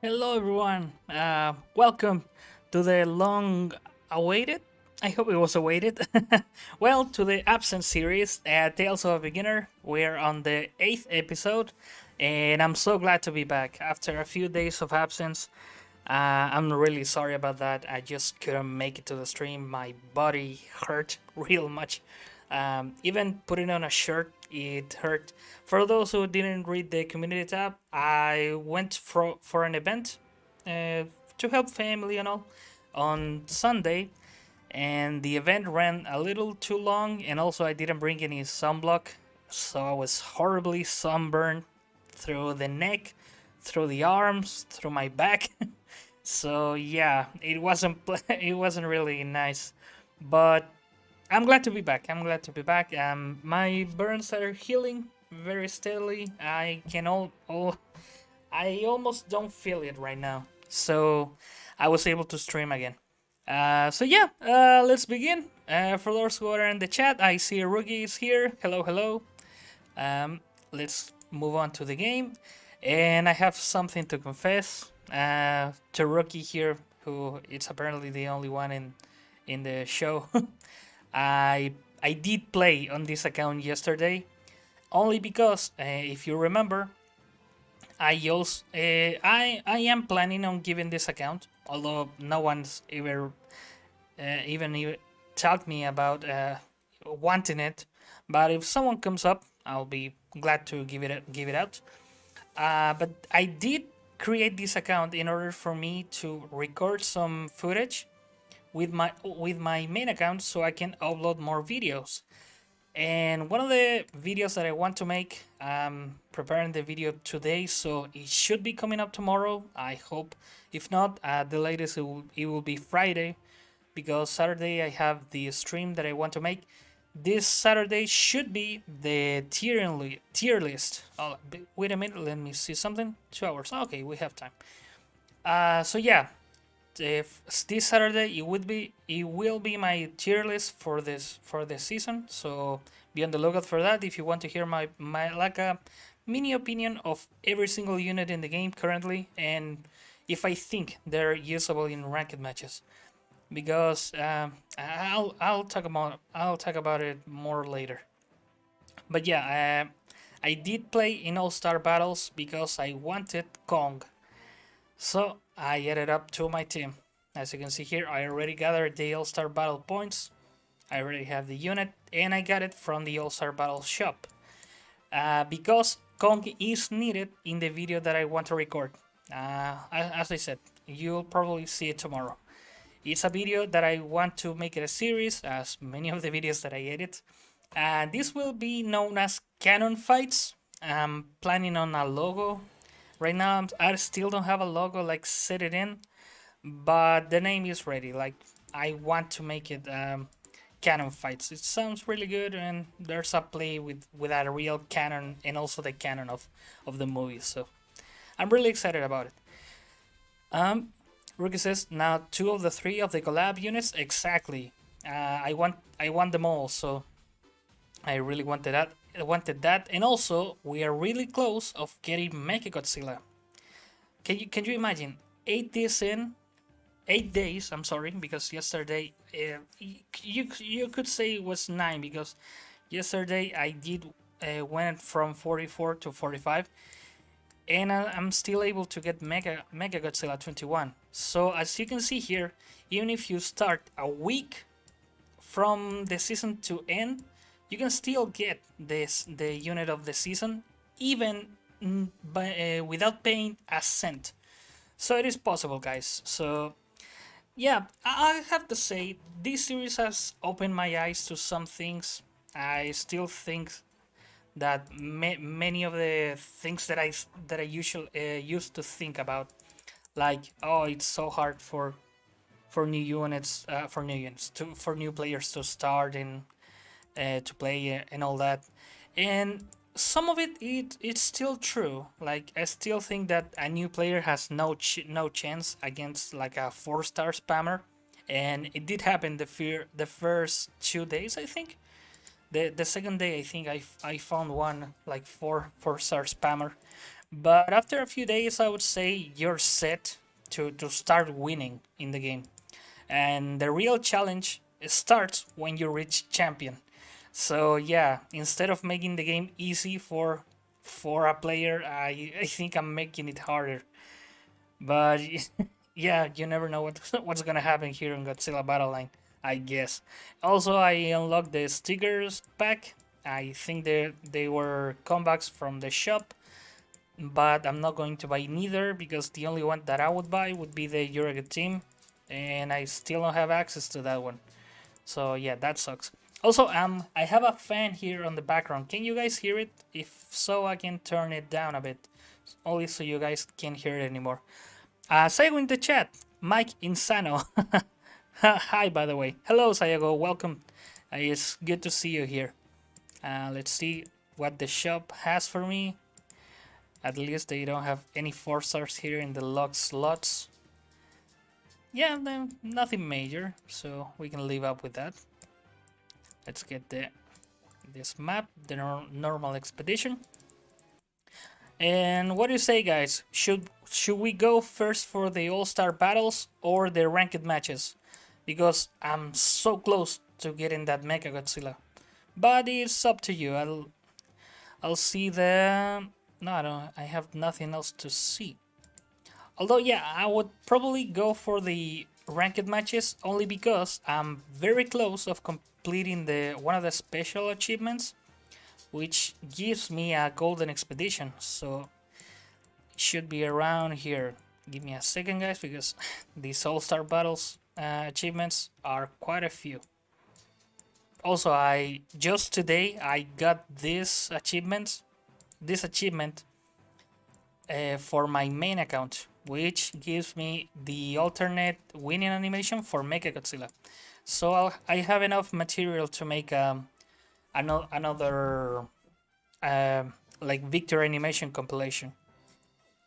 Hello, everyone. Welcome to the long awaited. I hope it was awaited. Well, to the Absence series, Tales of a Beginner. We're on the 8th episode, and I'm so glad to be back after a few days of absence. I'm really sorry about that. I just couldn't make it to the stream. My body hurt real much. Even putting on a shirt, it hurt. For those who didn't read the community tab, I went for an event uh, to help family and all on Sunday, and the event ran a little too long, and also I didn't bring any sunblock, so I was horribly sunburned through the neck, through the arms, through my back. So yeah, it wasn't really nice, but I'm glad to be back. I'm glad to be back. My burns are healing very steadily. I almost don't feel it right now. So I was able to stream again. Let's begin. For those who are in the chat, I see a rookie is here. Hello, hello. Let's move on to the game. And I have something to confess to rookie here, who is apparently the only one in the show. I I did play on this account yesterday, only because if you remember, I am planning on giving this account, although no one's ever even talked me about wanting it. But if someone comes up, I'll be glad to give it out. But I did create this account in order for me to record some footage with my main account so I can upload more videos. And one of the videos that I want to make, I'm preparing the video today, so it should be coming up tomorrow, I hope. If not, the latest it will be Friday, because Saturday I have the stream that I want to make. This Saturday should be the tier list. Oh, wait a minute, let me see something. 2 hours. Okay, we have time. So yeah, if this Saturday it will be my tier list for this season. So be on the lookout for that if you want to hear my like a mini opinion of every single unit in the game currently, and if I think they're usable in ranked matches. Because I'll talk about it more later. But yeah, I did play in All Star Battles because I wanted Kong. So I added up to my team. As you can see here, I already gathered the All-Star Battle points. I already have the unit, and I got it from the All-Star Battle shop. Because Kong is needed in the video that I want to record. As I said, you'll probably see it tomorrow. It's a video that I want to make it a series, as many of the videos that I edit. And this will be known as Canon Fights. I'm planning on a logo. Right now, I still don't have a logo like set it in, but the name is ready. Like I want to make it canon fights. It sounds really good, and there's a play with a real canon and also the canon of the movie. So I'm really excited about it. Rookie says now 2 of the 3 of the collab units exactly. I want them all, so I really wanted that. And also we are really close of getting Mecha Godzilla. Can you imagine 8 days in 8 days, I'm sorry, because yesterday you could say it was 9, because yesterday I did went from 44 to 45, and I'm still able to get Mega Godzilla 21. So as you can see here, even if you start a week from the season to end, you can still get the unit of the season, even without paying a cent. So it is possible, guys. So yeah, I have to say this series has opened my eyes to some things. I still think that many of the things that I usually used to think about, like, oh, it's so hard for new units, for new players to start and to play and all that, and some of it's still true. Like I still think that a new player has no chance against like a 4-star spammer, and it did happen the first 2 days, I think. The second day I think I found one like four-star spammer, But after a few days, I would say you're set to start winning in the game. And the real challenge starts when you reach champion. So yeah, instead of making the game easy for a player, I think I'm making it harder. But yeah, you never know what's gonna happen here in Godzilla Battle Line, I guess. Also, I unlocked the stickers pack. I think they were comebacks from the shop, but I'm not going to buy neither because the only one that I would buy would be the Eureka team, and I still don't have access to that one. So yeah, that sucks. Also, I have a fan here on the background. Can you guys hear it? If so, I can turn it down a bit, only so you guys can't hear it anymore. Sayago in the chat, Mike Insano. Hi, by the way. Hello, Sayago. Welcome. It's good to see you here. Let's see what the shop has for me. At least they don't have any 4 stars here in the lock slots. Yeah, nothing major, so we can live up with that. Let's get this map, the normal expedition. And what do you say, guys? Should we go first for the all-star battles or the ranked matches? Because I'm so close to getting that Mecha Godzilla. But it's up to you. I'll see the... No, I have nothing else to see. Although, yeah, I would probably go for the ranked matches only because I'm very close of completing the one of the special achievements, which gives me a golden expedition. So it should be around here. Give me a second, guys, because these all-star battles achievements are quite a few. Also, I just today I got this achievement for my main account, which gives me the alternate winning animation for Mechagodzilla. So I have enough material to make another like victory animation compilation.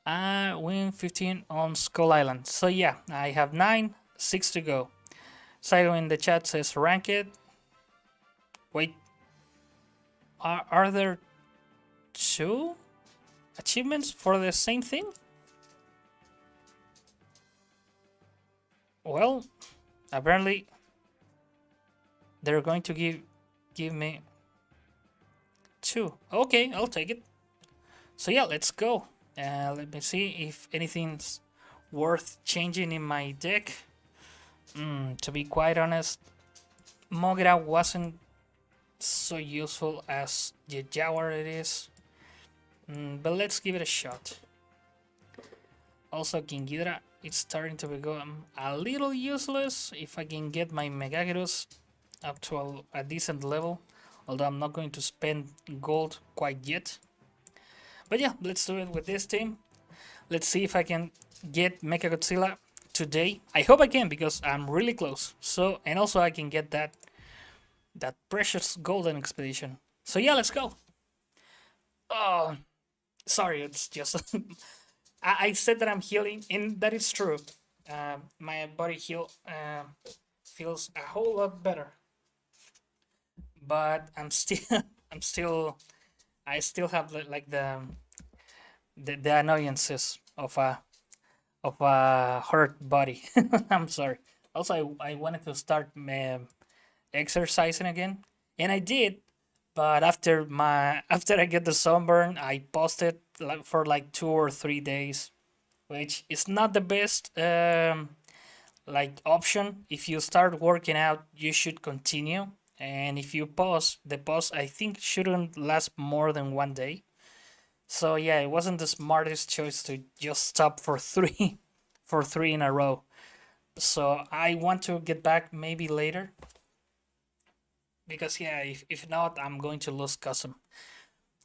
Win 15 on Skull Island. So yeah, I have 9, 6 to go. Saigo in the chat says rank it. Wait, are there 2 achievements for the same thing? Well, apparently they're going to give me 2. Okay, I'll take it. So yeah, let's go. Let me see if anything's worth changing in my deck. To be quite honest, Mogira wasn't so useful as the Jaguar it is. But let's give it a shot. Also, King Ghidorah, it's starting to become a little useless if I can get my Megaguirus up to a decent level. Although I'm not going to spend gold quite yet. But yeah, let's do it with this team. Let's see if I can get Mechagodzilla today. I hope I can because I'm really close. So, and also I can get that precious golden expedition. So yeah, let's go. Oh, sorry, it's just I said that I'm healing, and that is true. My body feels a whole lot better, but I'm still I still have like the annoyances of a hurt body. I'm sorry. Also, I wanted to start exercising again, and I did. But after I get the sunburn, I paused it for like 2 or 3 days, which is not the best like option. If you start working out, you should continue, and if you pause, the pause I think shouldn't last more than 1 day. So yeah, it wasn't the smartest choice to just stop for three for 3 in a row. So I want to get back maybe later because yeah, if not, I'm going to lose custom.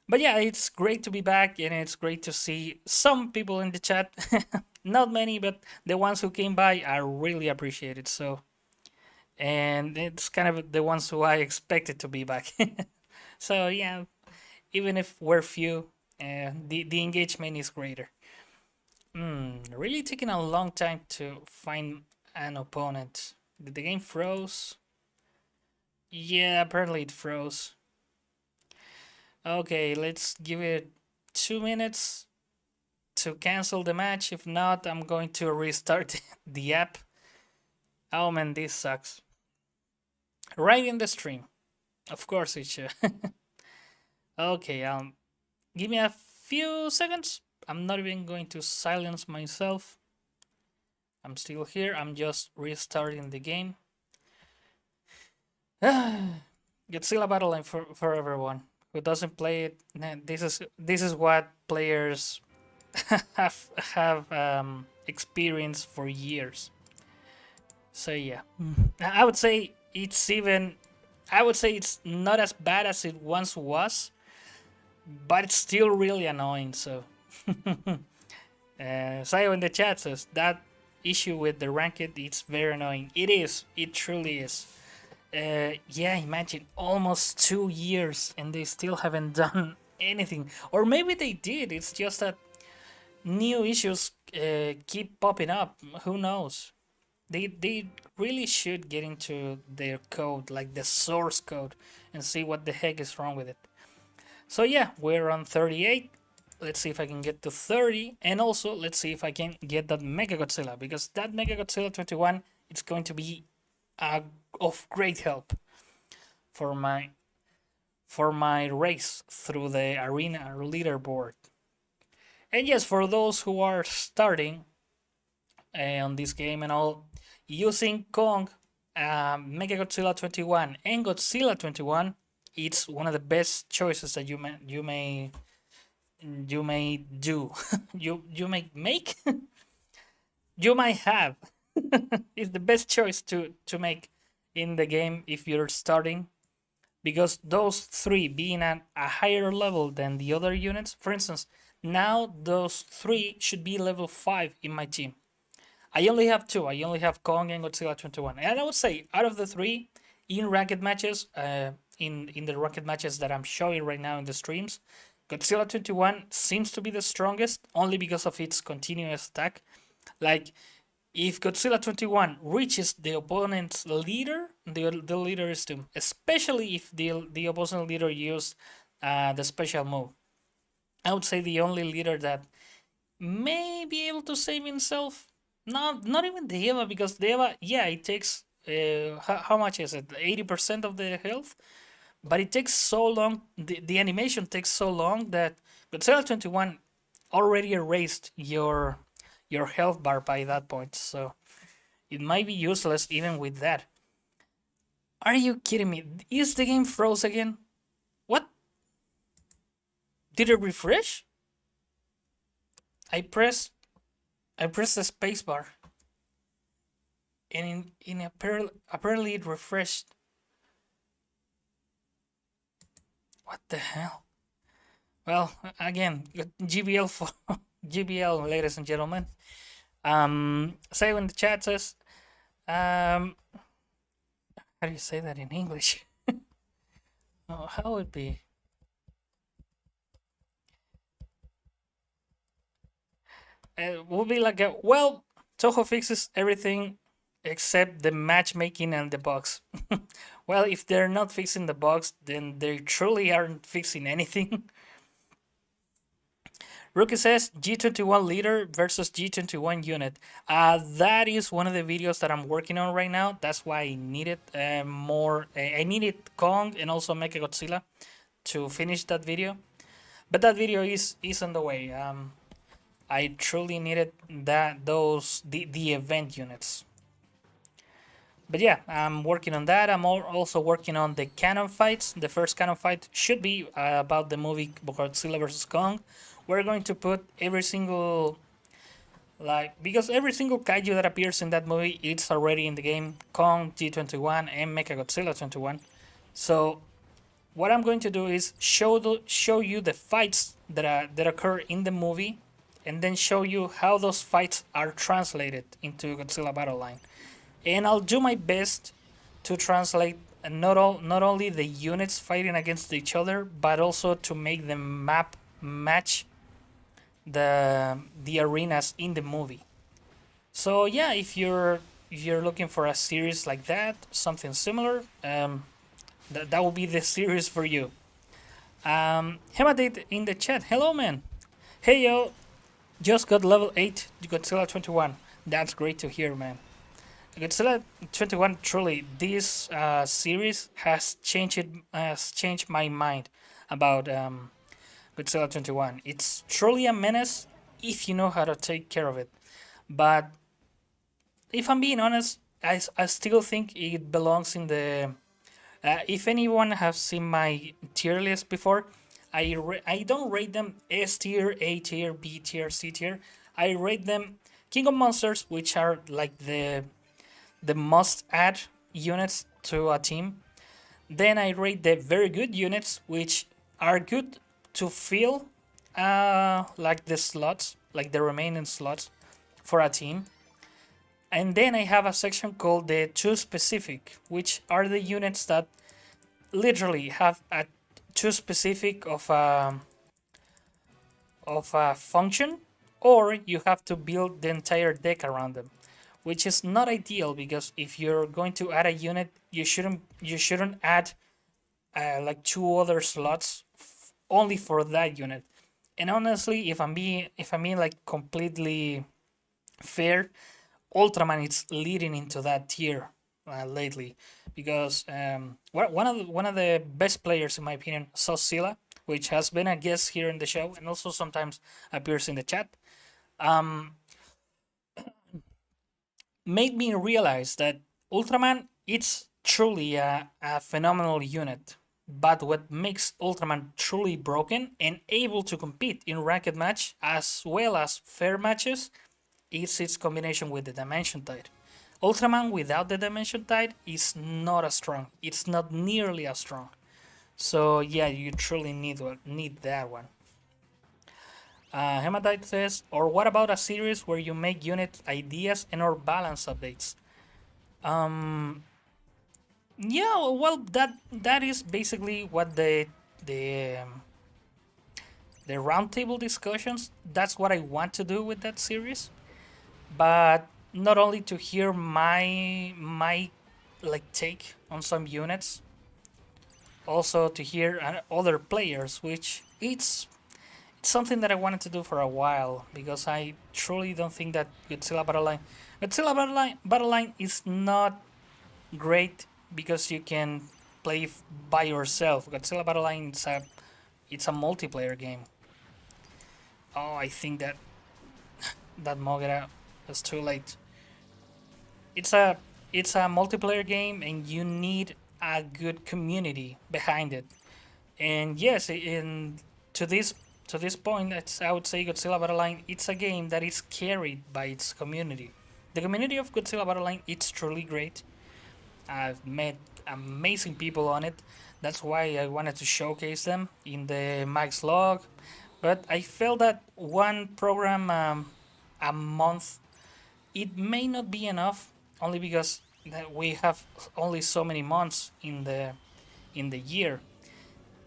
But yeah, it's great to be back and it's great to see some people in the chat. Not many, but the ones who came by are really appreciated. So, and it's kind of the ones who I expected to be back. So yeah, even if we're few, the engagement is greater. Really taking a long time to find an opponent. Did the game froze? Yeah, apparently it froze. Okay, let's give it 2 minutes to cancel the match. If not, I'm going to restart the app. Oh man, this sucks. Right in the stream. Of course it should. Okay, give me a few seconds. I'm not even going to silence myself. I'm still here. I'm just restarting the game. Godzilla Battle Line for everyone who doesn't play it. This is what players have experienced for years. So yeah, I would say it's even. I would say it's not as bad as it once was, but it's still really annoying. So, Sayo in the chat says that issue with the ranked, it's very annoying. It is. It truly is. Yeah, imagine almost 2 years and they still haven't done anything. Or maybe they did. It's just that new issues keep popping up. Who knows? They really should get into their code, like the source code, and see what the heck is wrong with it. So yeah, we're on 38. Let's see if I can get to 30, and also let's see if I can get that Mega Godzilla, because that Mega Godzilla 21, it's going to be of great help for my race through the arena leaderboard. And yes, for those who are starting on this game and all, using Kong, Mega Godzilla 21, and Godzilla 21, it's one of the best choices that you may do. you may make. You might have. It's the best choice to make in the game if you're starting, because those three being at a higher level than the other units. For instance, now those three should be level 5 in my team. I only have two. I only have Kong and Godzilla 21. And I would say out of the three, in ranked matches, in the ranked matches that I'm showing right now in the streams, Godzilla 21 seems to be the strongest, only because of its continuous attack. Like, if Godzilla 21 reaches the opponent's leader, the leader is doomed. Especially if the opposing leader used the special move. I would say the only leader that may be able to save himself. Not even the Eva, because the Eva, yeah, it takes how much is it? 80% of the health, but it takes so long. The animation takes so long that Godzilla 21 already erased your health bar by that point, so it might be useless even with that. Are you kidding me? Is the game froze again? What? Did it refresh? I pressed the spacebar, and apparently it refreshed. What the hell? Well, again, GBL for GBL, ladies and gentlemen. Say in the chat says, how do you say that in English? Oh, how would it be? It will be like a, well, Toho fixes everything except the matchmaking and the bugs. Well, if they're not fixing the bugs, then they truly aren't fixing anything. Rookie says G21 leader versus G21 unit. That is one of the videos that I'm working on right now. That's why I needed more. I needed Kong and also Mechagodzilla to finish that video. But that video is on the way. I truly needed the event units. But yeah, I'm working on that. I'm also working on the canon fights. The first canon fight should be about the movie Godzilla vs. Kong. We're going to put every single, because every single kaiju that appears in that movie, it's already in the game. Kong, G21, and Mechagodzilla 21. So what I'm going to do is show you the fights that occur in the movie, and then show you how those fights are translated into Godzilla Battle Line. And I'll do my best to translate not only the units fighting against each other, but also to make the map match the arenas in the movie. So yeah, if you're looking for a series like that, something similar, that will be the series for you. Hematite in the chat. Hello, man. Hey, yo. Just got level 8 Godzilla 21. That's great to hear, man. Godzilla 21, truly, this series has changed my mind about Godzilla 21. It's truly a menace if you know how to take care of it. But if I'm being honest, I still think it belongs in the. If anyone has seen my tier list before, I don't rate them S tier, A tier, B tier, C tier. I rate them King of Monsters, which are like the must add units to a team. Then I rate the very good units, which are good to fill like the slots, like the remaining slots for a team. And then I have a section called the too specific, which are the units that literally have a too specific of a function, or you have to build the entire deck around them, which is not ideal because if you're going to add a unit, you shouldn't add like two other slots only for that unit. And honestly, if I'm being like completely fair, Ultraman is leading into that tier lately because one of the best players in my opinion, Sosilla, which has been a guest here in the show and also sometimes appears in the chat, um, made me realize that Ultraman it's truly a phenomenal unit. But what makes Ultraman truly broken and able to compete in ranked match as well as fair matches is its combination with the Dimension Tide. Ultraman without the Dimension Tide is not as strong. It's not nearly as strong. So yeah, you truly need that one. Hematite says, or what about a series where you make unit ideas and or balance updates? Um, yeah, well, that is basically what the um, the roundtable discussions. That's what I want to do with that series. But not only to hear my like take on some units, also to hear other players, which it's something that I wanted to do for a while because I truly don't think that Godzilla Battle Line is not great because you can play by yourself. Godzilla Battle Line it's a multiplayer game. Oh, I think that Mogera is too late. It's a it's a multiplayer game and you need a good community behind it. And yes, in to this to this point, I would say Godzilla Battle Line it's a game that is carried by its community. The community of Godzilla Battle Line it's truly great. I've met amazing people on it. That's why I wanted to showcase them in the Max Log. But I felt that one program a month it may not be enough, only because we have only so many months in the year.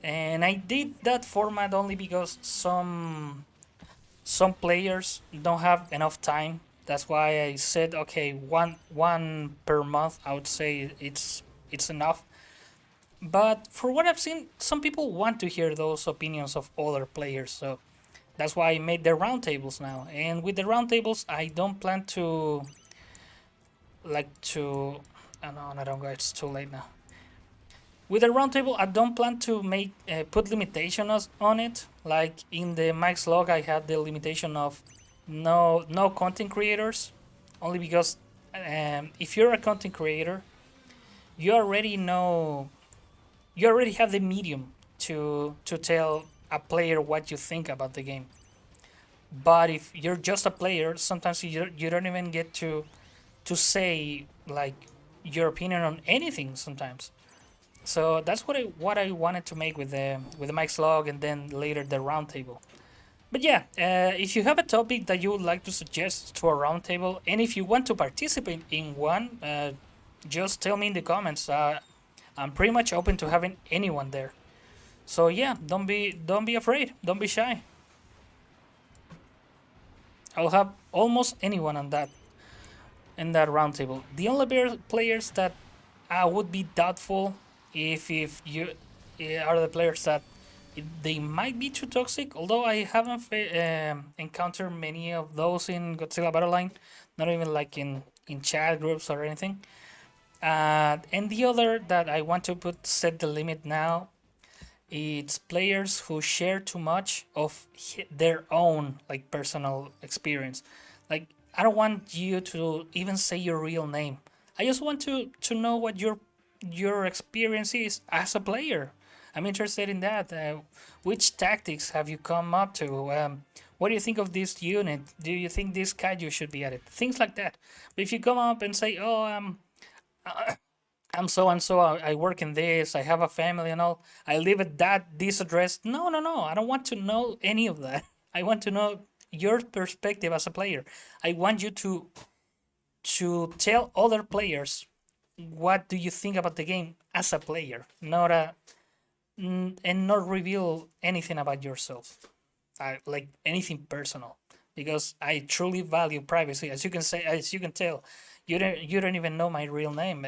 And I did that format only because some players don't have enough time. That's why I said okay, one per month. I would say it's enough. But for what I've seen, some people want to hear those opinions of other players. So that's why I made the roundtables now. And with the roundtables, I don't plan to like to. Oh, no, I don't go. It's too late now. With the roundtable, I don't plan to make put limitations on it. Like in the max log, I had the limitation of no content creators, only because if you're a content creator, you already know you already have the medium to tell a player what you think about the game. But if you're just a player, sometimes you don't even get to say like your opinion on anything sometimes. So that's what I wanted to make with the Mike's log and then later the roundtable. But yeah, if you have a topic that you would like to suggest to a roundtable, and if you want to participate in one, just tell me in the comments. I'm pretty much open to having anyone there. So yeah, don't be afraid. Don't be shy. I'll have almost anyone on that in that roundtable. The only players that I would be doubtful if you are the players that they might be too toxic. Although I haven't encountered many of those in Godzilla Battle Line, not even like in chat groups or anything. And the other that I want to put set the limit now, it's players who share too much of their own like personal experience. Like I don't want you to even say your real name. I just want to know what your experience is as a player. I'm interested in that. Which tactics have you come up to? What do you think of this unit? Do you think this kaiju should be added? Things like that. But if you come up and say, "Oh, I'm so and so. I work in this. I have a family and all. I live at this address." No, no, no. I don't want to know any of that. I want to know your perspective as a player. I want you to tell other players what do you think about the game as a player, not and not reveal anything about yourself, like anything personal, because I truly value privacy. As you can say, as you can tell, you don't even know my real name.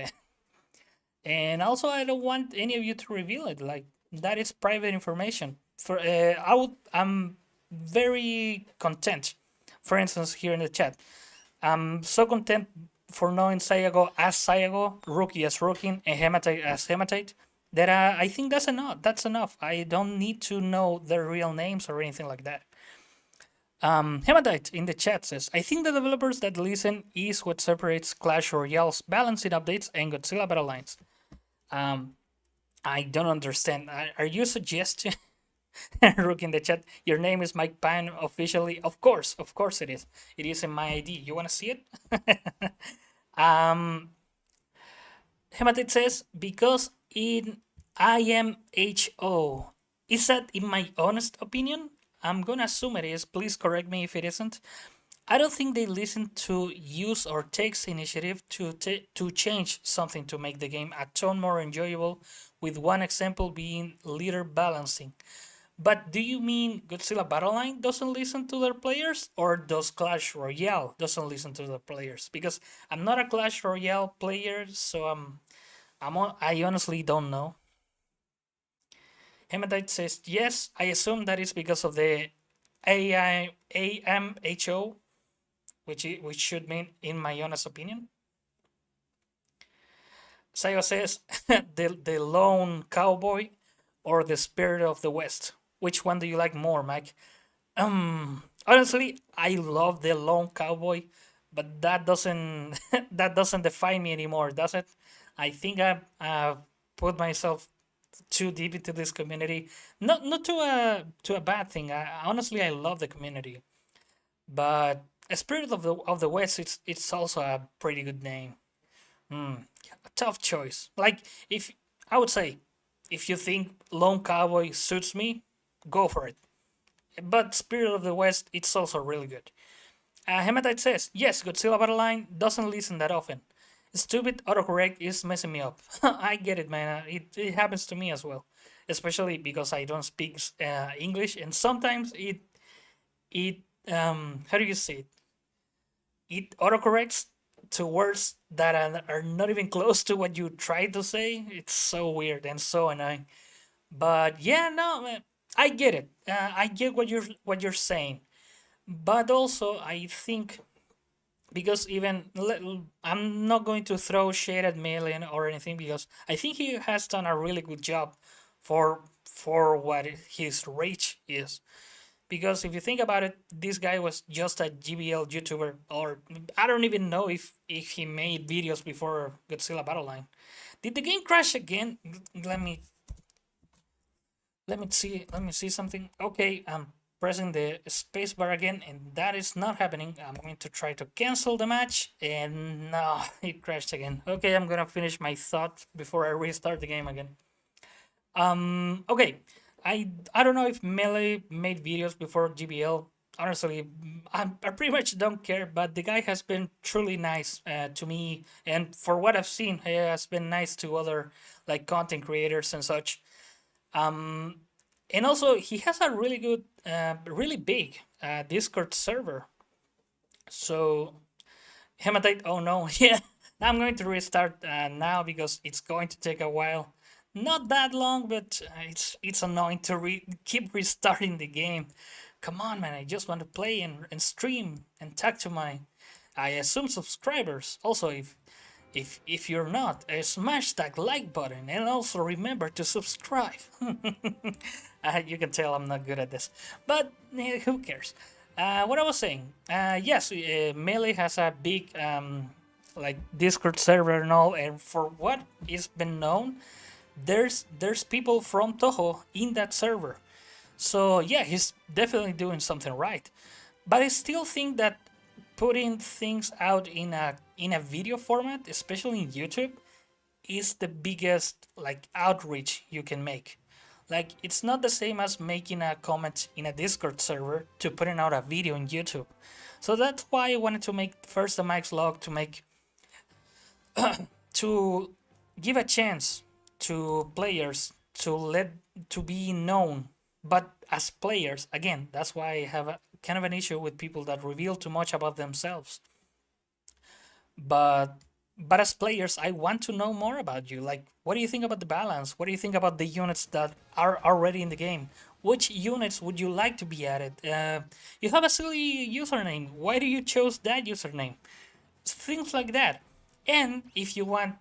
And also I don't want any of you to reveal it. Like that is private information. For I'm very content. For instance, here in the chat, I'm so content for knowing Sayago as Sayago, Rookie as Rookie, and Hematite as Hematite, that I think that's enough. That's enough. I don't need to know their real names or anything like that. Hematite in the chat says, I think the developers that listen is what separates Clash Royale's balancing updates and Godzilla Battle Lines. I don't understand. Are you suggesting, Rook in the chat, your name is Mike Pan officially? Of course it is. It is in my ID. You want to see it? um, Hematite says, because in IMHO. Is that in my honest opinion? I'm gonna assume it is. Please correct me if it isn't. I don't think they listen to use or takes initiative to change something to make the game a ton more enjoyable, with one example being leader balancing. But do you mean Godzilla Battle Line doesn't listen to their players, or does Clash Royale doesn't listen to their players? Because I'm not a Clash Royale player, so I honestly don't know. Hematite says yes. I assume that is because of the AMHO, which should mean in my honest opinion. Sayo says the lone cowboy or the spirit of the West. Which one do you like more, Mike? Honestly, I love the lone cowboy, but that doesn't that doesn't define me anymore, does it? I think I've put myself too deep into this community. Not to a bad thing. Honestly, I love the community, but a spirit of the West, it's also a pretty good name. A tough choice. Like if I would say, if you think Lone Cowboy suits me, go for it. But Spirit of the West, it's also really good. Hematite says, yes, Godzilla Battle Line doesn't listen that often. Stupid autocorrect is messing me up. I get it, man. It happens to me as well, especially because I don't speak English, and sometimes it how do you say it? It autocorrects to words that are not even close to what you try to say. It's so weird and so annoying. But yeah, no, man, I get it. I get what you're saying. But also, I think because even I'm not going to throw shade at Million or anything, because I think he has done a really good job for what his reach is. Because if you think about it, this guy was just a GBL YouTuber, or I don't even know if he made videos before Godzilla Battle Line. Did the game crash again? Let me let me see something. Okay, I'm pressing the spacebar again, and that is not happening. I'm going to try to cancel the match, and no, it crashed again. Okay, I'm gonna finish my thought before I restart the game again. Okay, I don't know if Melee made videos before GBL. Honestly, I pretty much don't care, but the guy has been truly nice to me, and for what I've seen, he has been nice to other like content creators and such. And also, he has a really good, really big Discord server. So, Hematite, oh no, yeah, I'm going to restart now because it's going to take a while. Not that long, but it's annoying to keep restarting the game. Come on, man! I just want to play and stream and talk to my, I assume, subscribers. Also, if you're not, smash that like button and also remember to subscribe. You can tell I'm not good at this, but who cares? What I was saying, yes, Melee has a big like Discord server and all, and for what is been known, there's people from Toho in that server. So yeah, he's definitely doing something right. But I still think that putting things out in a video format, especially in YouTube, is the biggest like outreach you can make. Like it's not the same as making a comment in a Discord server to putting out a video on YouTube. So that's why I wanted to make first the Mike's log to make to give a chance to players to be known, but as players again, that's why I have a kind of an issue with people that reveal too much about themselves. but but as players, I want to know more about you. Like, what do you think about the balance? What do you think about the units that are already in the game? Which units would you like to be added? You have a silly username, why do you chose that username? Things like that. And if you want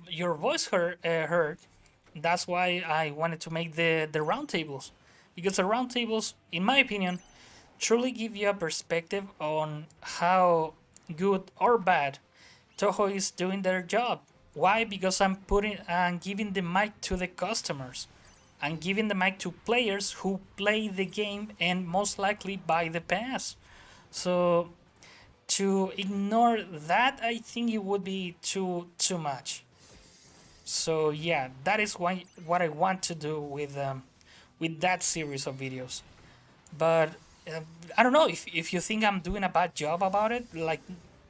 your voice heard, that's why I wanted to make the roundtables, because the roundtables, in my opinion, truly give you a perspective on how good or bad Toho is doing their job. Why? Because I'm giving the mic to the customers. I'm giving the mic to players who play the game and most likely buy the pass. So to ignore that, I think it would be too much. So yeah, that is what I want to do with that series of videos. But uh, I don't know if you think I'm doing a bad job about it. Like,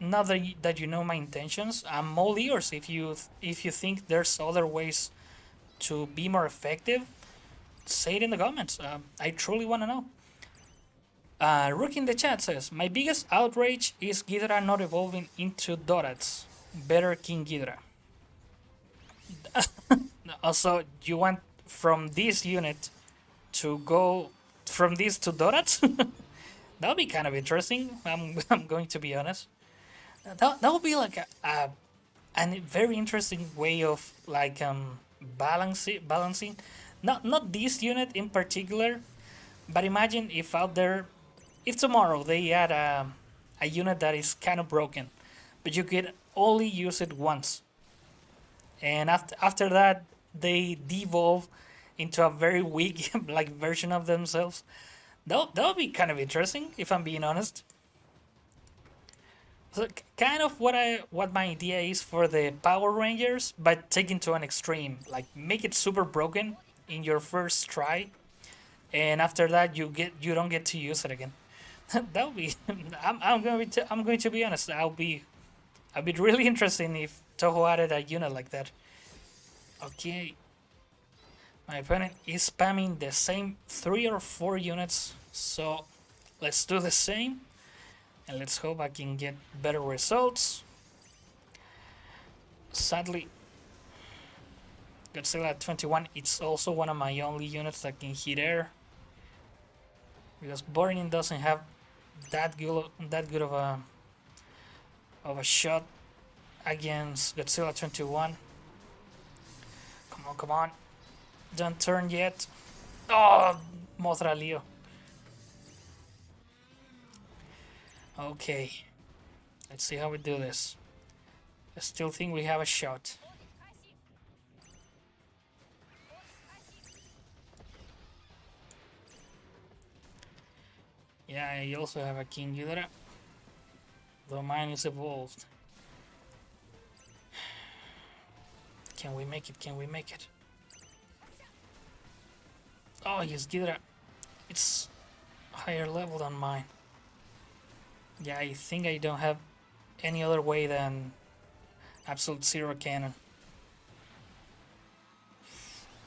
now that you know my intentions, I'm all ears. If you think there's other ways to be more effective, say it in the comments. I truly want to know. Rook in the chat says, my biggest outrage is Ghidra not evolving into Dorats. Better King Ghidra. Also, you want from this unit to go from this to Dorats? That would be kind of interesting. I'm going to be honest. That would be like a very interesting way of like balancing. Not this unit in particular, but imagine if out there, if tomorrow they add a unit that is kind of broken, but you could only use it once, and after that they devolve into a very weak like version of themselves. That would be kind of interesting, if I'm being honest. So kind of what my idea is for the Power Rangers, but taken to an extreme. Like, make it super broken in your first try, and after that you don't get to use it again. That would be. I'm going to be honest. I'll be really interested if Toho added a unit like that. Okay, my opponent is spamming the same 3 or 4 units, so let's do the same. And let's hope I can get better results. Sadly, Godzilla 21, it's also one of my only units that can hit air. Because Burning doesn't have that good of a shot against Godzilla 21. Come on. Don't turn yet. Oh, Mothra Leo. Okay, let's see how we do this. I still think we have a shot. Yeah, I also have a King Ghidorah, though mine is evolved. Can we make it? Can we make it? Oh, yes, Ghidorah. It's higher level than mine. Yeah, I think I don't have any other way than Absolute Zero Cannon.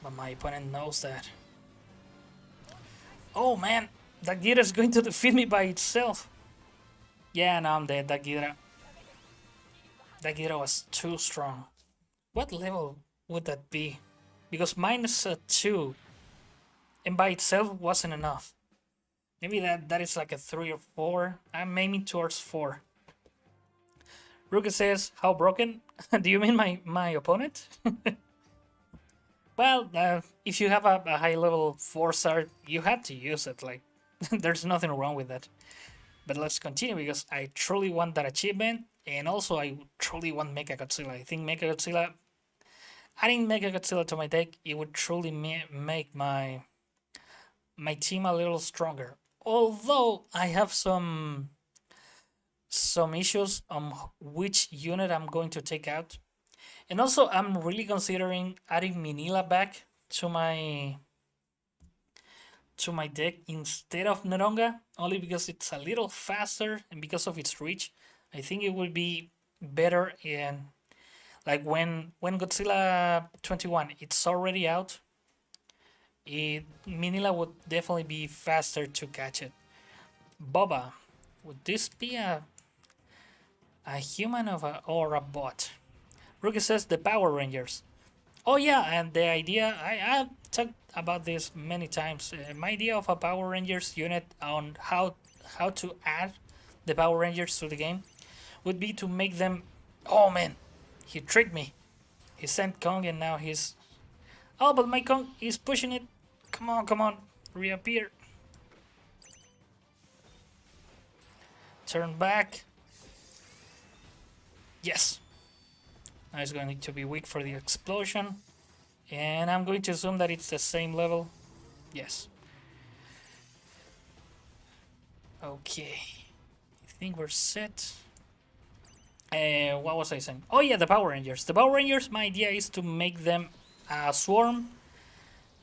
But my opponent knows that. Oh man, that Ghidorah is going to defeat me by itself. Yeah, now I'm dead. That Ghidorah was too strong. What level would that be? because minus 2 and by itself wasn't enough. Maybe that is like a 3 or 4. I'm aiming towards 4. Rookie says, how broken? Do you mean my opponent? Well, if you have a high level 4-star, you have to use it. Like, there's nothing wrong with that. But let's continue because I truly want that achievement, and also I truly want Mecha Godzilla. I think Mecha Godzilla, adding Mecha Godzilla to my deck, it would truly make my team a little stronger. Although I have some issues on which unit I'm going to take out. And also I'm really considering adding Minilla back to my deck instead of Noronga, only because it's a little faster and because of its reach. I think it would be better in like when Godzilla 21 it's already out. Minilla would definitely be faster to catch it. Boba, would this be a human or a bot? Rookie says the Power Rangers. Oh yeah, and the idea I've talked about this many times. My idea of a Power Rangers unit on how to add the Power Rangers to the game would be to make them. Oh man, he tricked me. He sent Kong and now he's. Oh, but my Kong is pushing it. Come on, reappear. Turn back. Yes. Now it's going to be weak for the explosion. And I'm going to assume that it's the same level. Yes. Okay. I think we're set. What was I saying? Oh yeah, the Power Rangers. The Power Rangers, my idea is to make them a swarm.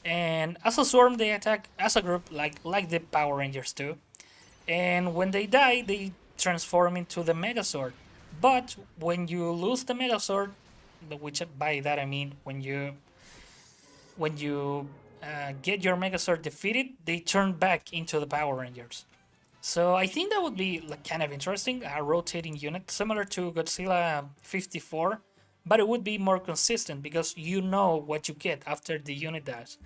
And as a swarm, they attack as a group like the Power Rangers do. And when they die, they transform into the Megazord. But when you lose the Megazord, which by that I mean when you get your Megazord defeated, they turn back into the Power Rangers. So I think that would be like kind of interesting, a rotating unit similar to Godzilla 54, but it would be more consistent because you know what you get after the unit dies.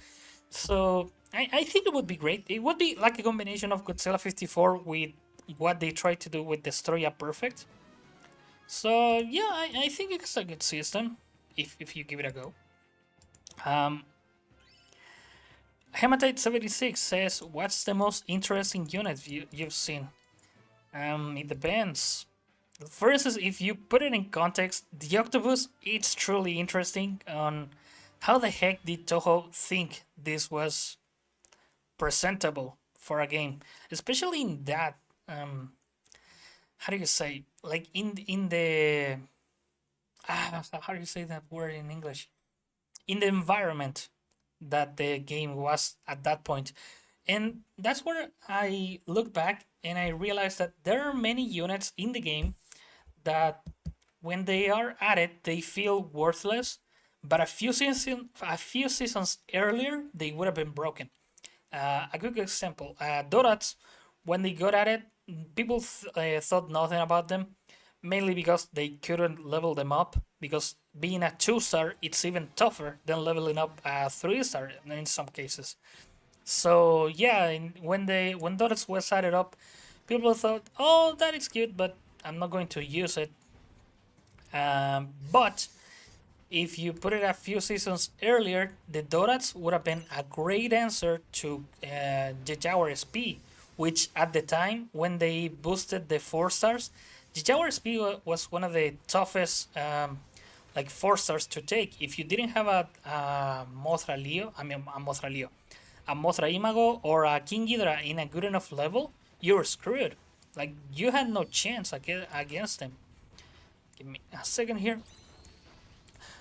So I think it would be great. It would be like a combination of Godzilla 54 with what they tried to do with Destroya Perfect. So yeah, I think it's a good system if you give it a go. Hematite 76 says, "What's the most interesting unit you've seen?" It depends. First is if you put it in context, the octopus. It's truly interesting on how the heck did Toho think this was presentable for a game, especially in that. How do you say, like in the how do you say that word in English? In the environment that the game was at that point. And that's where I look back and I realize that there are many units in the game that when they are added, they feel worthless, but a few seasons earlier, they would have been broken. A quick example, Donuts, when they got added, people thought nothing about them, mainly because they couldn't level them up, because being a 2-star, it's even tougher than leveling up a 3-star in some cases. So yeah, when Donuts was added up, people thought, oh, that is cute, but I'm not going to use it. But if you put it a few seasons earlier, the Donuts would have been a great answer to Jejauer SP, which at the time when they boosted the 4-stars, Jejauer SP was one of the toughest like 4-stars to take. If you didn't have a Mothra Imago or a King Ghidorah in a good enough level, you were screwed. Like, you had no chance against them. Give me a second here.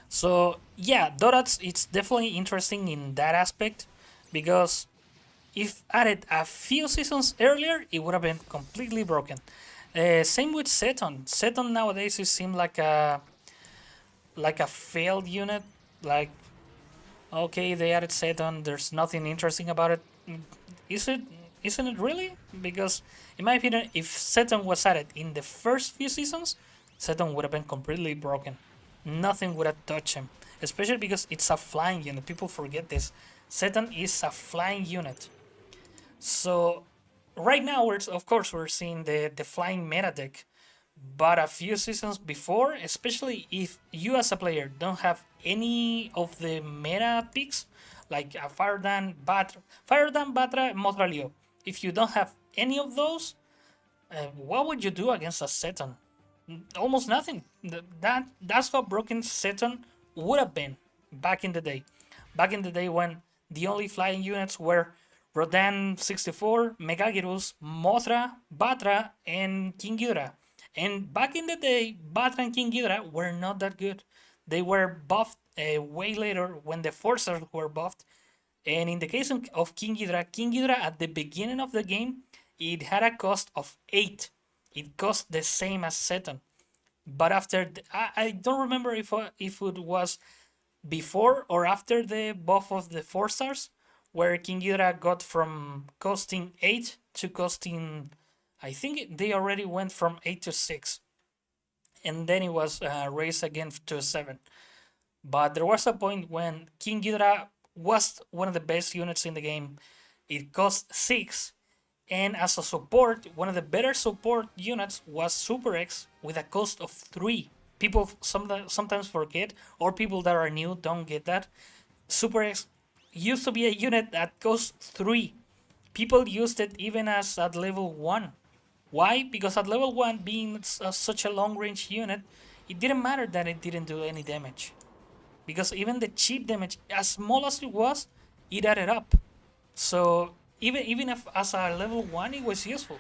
So yeah, Donuts, it's definitely interesting in that aspect, because if added a few seasons earlier, it would have been completely broken. Same with Seton. Seton nowadays it seems like a failed unit. Like, okay, they added Seton. There's nothing interesting about it. Is it? Isn't it really? Because in my opinion, if Seton was added in the first few seasons, Seton would have been completely broken. nothing would have touched him. Especially because it's a flying unit. People forget this. Seton is a flying unit. So right now, of course, we're seeing the flying meta deck. But a few seasons before, especially if you as a player don't have any of the meta picks, like a Firedan, Batra, Mothra Leo, if you don't have any of those, what would you do against a Seton? Almost nothing. That's how broken Seton would have been back in the day. Back in the day when the only flying units were Rodan 64, Megagirus, Mothra, Batra, and King Ghidorah. And back in the day, Batra and King Ghidorah were not that good. They were buffed way later when the Forcers were buffed. And in the case of King Ghidorah at the beginning of the game, it had a cost of 8. It cost the same as Seton. But after, I don't remember if it was before or after the buff of the 4 stars, where King Ghidorah got from costing 8 to costing, I think they already went from 8 to 6. And then it was raised again to 7. But there was a point when King Ghidorah was one of the best units in the game. It cost 6. And as a support, one of the better support units was Super X with a cost of 3. People sometimes forget, or people that are new don't get that. Super X used to be a unit that cost 3. People used it even as at level 1. Why? Because at level 1, being such a long range unit, it didn't matter that it didn't do any damage. Because even the cheap damage, as small as it was, it added up. So even if as a level 1 it was useful.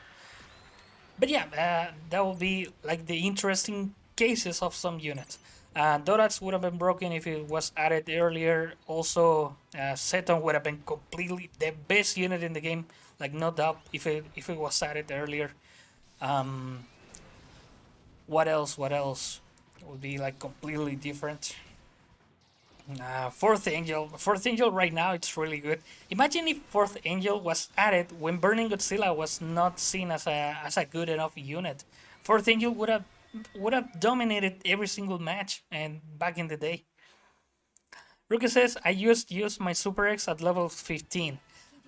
But yeah, that will be like the interesting cases of some units. Dorax would have been broken if it was added earlier. Also, Seton would have been completely the best unit in the game, like no doubt, if it was added earlier. What else? What else would be like completely different? Fourth Angel. Fourth Angel right now it's really good. Imagine if Fourth Angel was added when Burning Godzilla was not seen as a good enough unit. Fourth Angel would have dominated every single match and back in the day. Rookie says I use my Super X at level 15.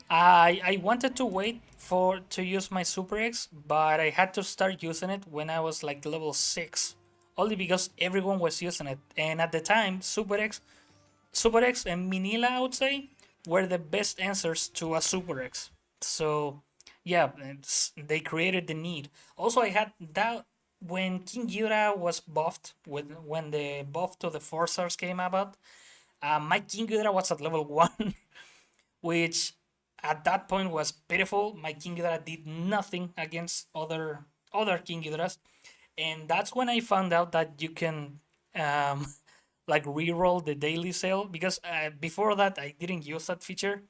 I wanted to wait to use my Super X, but I had to start using it when I was like level 6. Only because everyone was using it. And at the time, Super X and Minilla, I would say, were the best answers to a Super X. So, yeah, they created the need. Also, I had that when King Ghidorah was buffed, when the buff to the 4 stars came about. My King Ghidorah was at level 1, which at that point was pitiful. My King Ghidorah did nothing against other King Ghidorahs. And that's when I found out that you can like reroll the daily sale, because before that I didn't use that feature.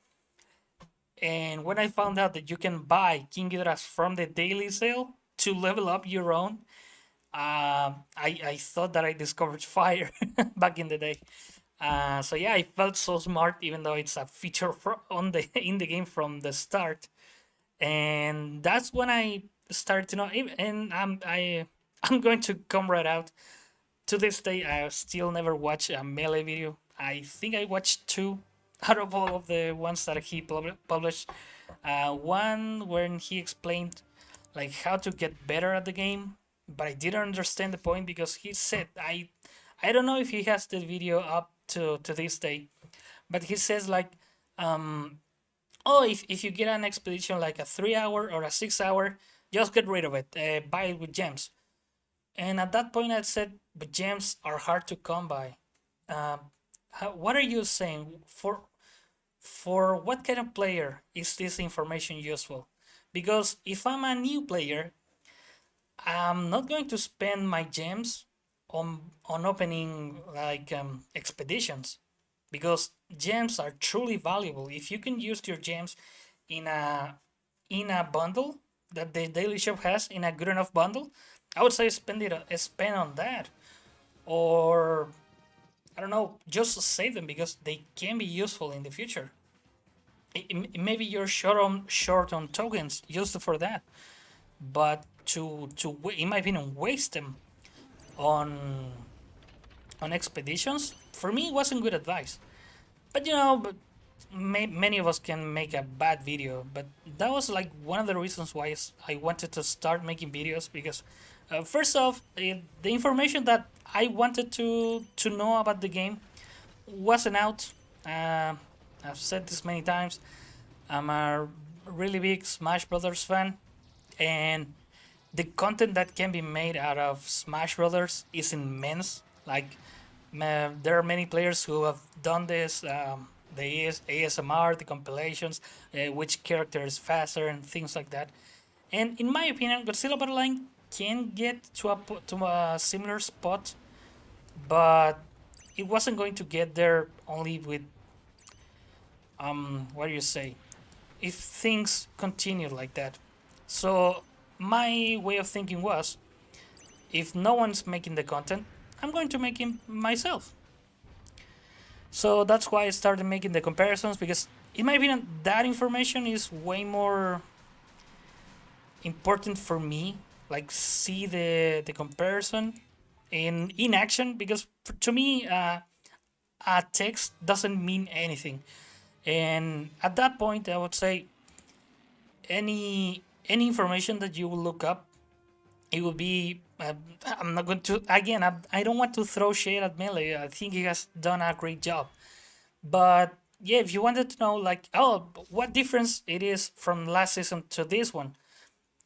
And when I found out that you can buy King Ghidorahs from the daily sale to level up your own, I thought that I discovered fire back in the day. So yeah, I felt so smart, even though it's a feature in the game from the start. And that's when I started to know. And I'm going to come right out. To this day, I still never watched a Melee video. I think I watched 2 out of all of the ones that he published. One when he explained like how to get better at the game, but I didn't understand the point because he said I don't know if he has the video up to this day, but he says like oh, if you get an expedition like a 3-hour or a 6-hour, just get rid of it, buy it with gems. And at that point I said, but gems are hard to come by. What are you saying? For what kind of player is this information useful? Because if I'm a new player, I'm not going to spend my gems on opening like expeditions, because gems are truly valuable. If you can use your gems in a bundle that the daily shop has, in a good enough bundle, I would say spend on that, or I don't know, just save them because they can be useful in the future. Maybe you're short on tokens, used for that, but in my opinion, waste them on on expeditions, for me it wasn't good advice. But you know, but many of us can make a bad video. But that was like one of the reasons why I wanted to start making videos because, first off, the information that I wanted to know about the game wasn't out. Uh, I've said this many times. I'm a really big Smash Brothers fan, and the content that can be made out of Smash Brothers is immense. Like, there are many players who have done this. The ASMR, the compilations, which character is faster, and things like that. And in my opinion, Godzilla Battle Line can get to a similar spot, but it wasn't going to get there only with what do you say? If things continue like that. So my way of thinking was, if no one's making the content, I'm going to make it myself. So that's why I started making the comparisons because, in my opinion, that information is way more important for me. Like, see the comparison in action because to me, a text doesn't mean anything. And at that point, I would say any information that you will look up, it will be. I'm not going to again. I don't want to throw shade at Melee. I think he has done a great job. But yeah, if you wanted to know, like, oh, what difference it is from last season to this one,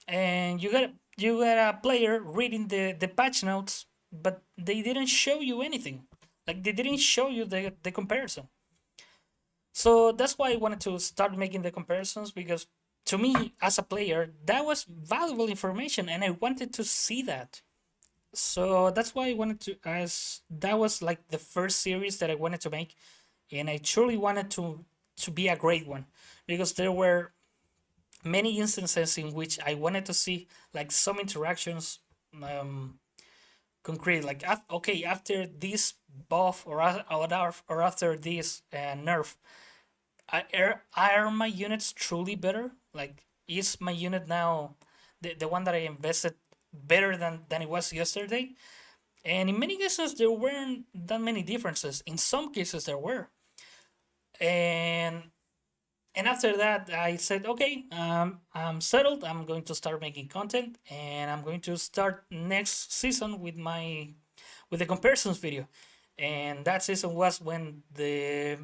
and you got a player reading the patch notes, but they didn't show you anything. Like they didn't show you the comparison. So that's why I wanted to start making the comparisons because to me as a player that was valuable information and I wanted to see that. So that's why I wanted to as that was like the first series that I wanted to make and I truly wanted to be a great one because there were many instances in which I wanted to see like some interactions um concrete like okay after this buff or after this nerf are my units truly better? Like, is my unit now the one that I invested better than it was yesterday? And in many cases, there weren't that many differences. In some cases, there were. And and after that, I said, okay, I'm settled. I'm going to start making content, and I'm going to start next season with the comparisons video. And that season was when the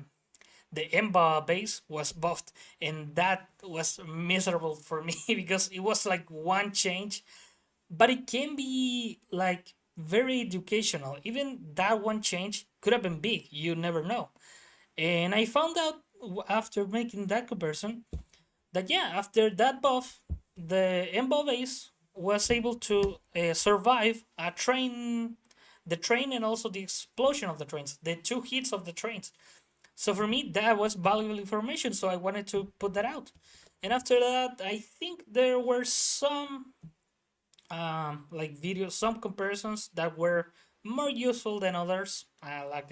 Emba base was buffed, and that was miserable for me because it was like one change, but it can be like very educational. Even that one change could have been big. You never know. And I found out after making that comparison that yeah, after that buff, the Emba base was able to survive a train, the train, and also the explosion of the trains, the two hits of the trains. So for me, that was valuable information. So I wanted to put that out. And after that, I think there were some like videos, some comparisons that were more useful than others. Like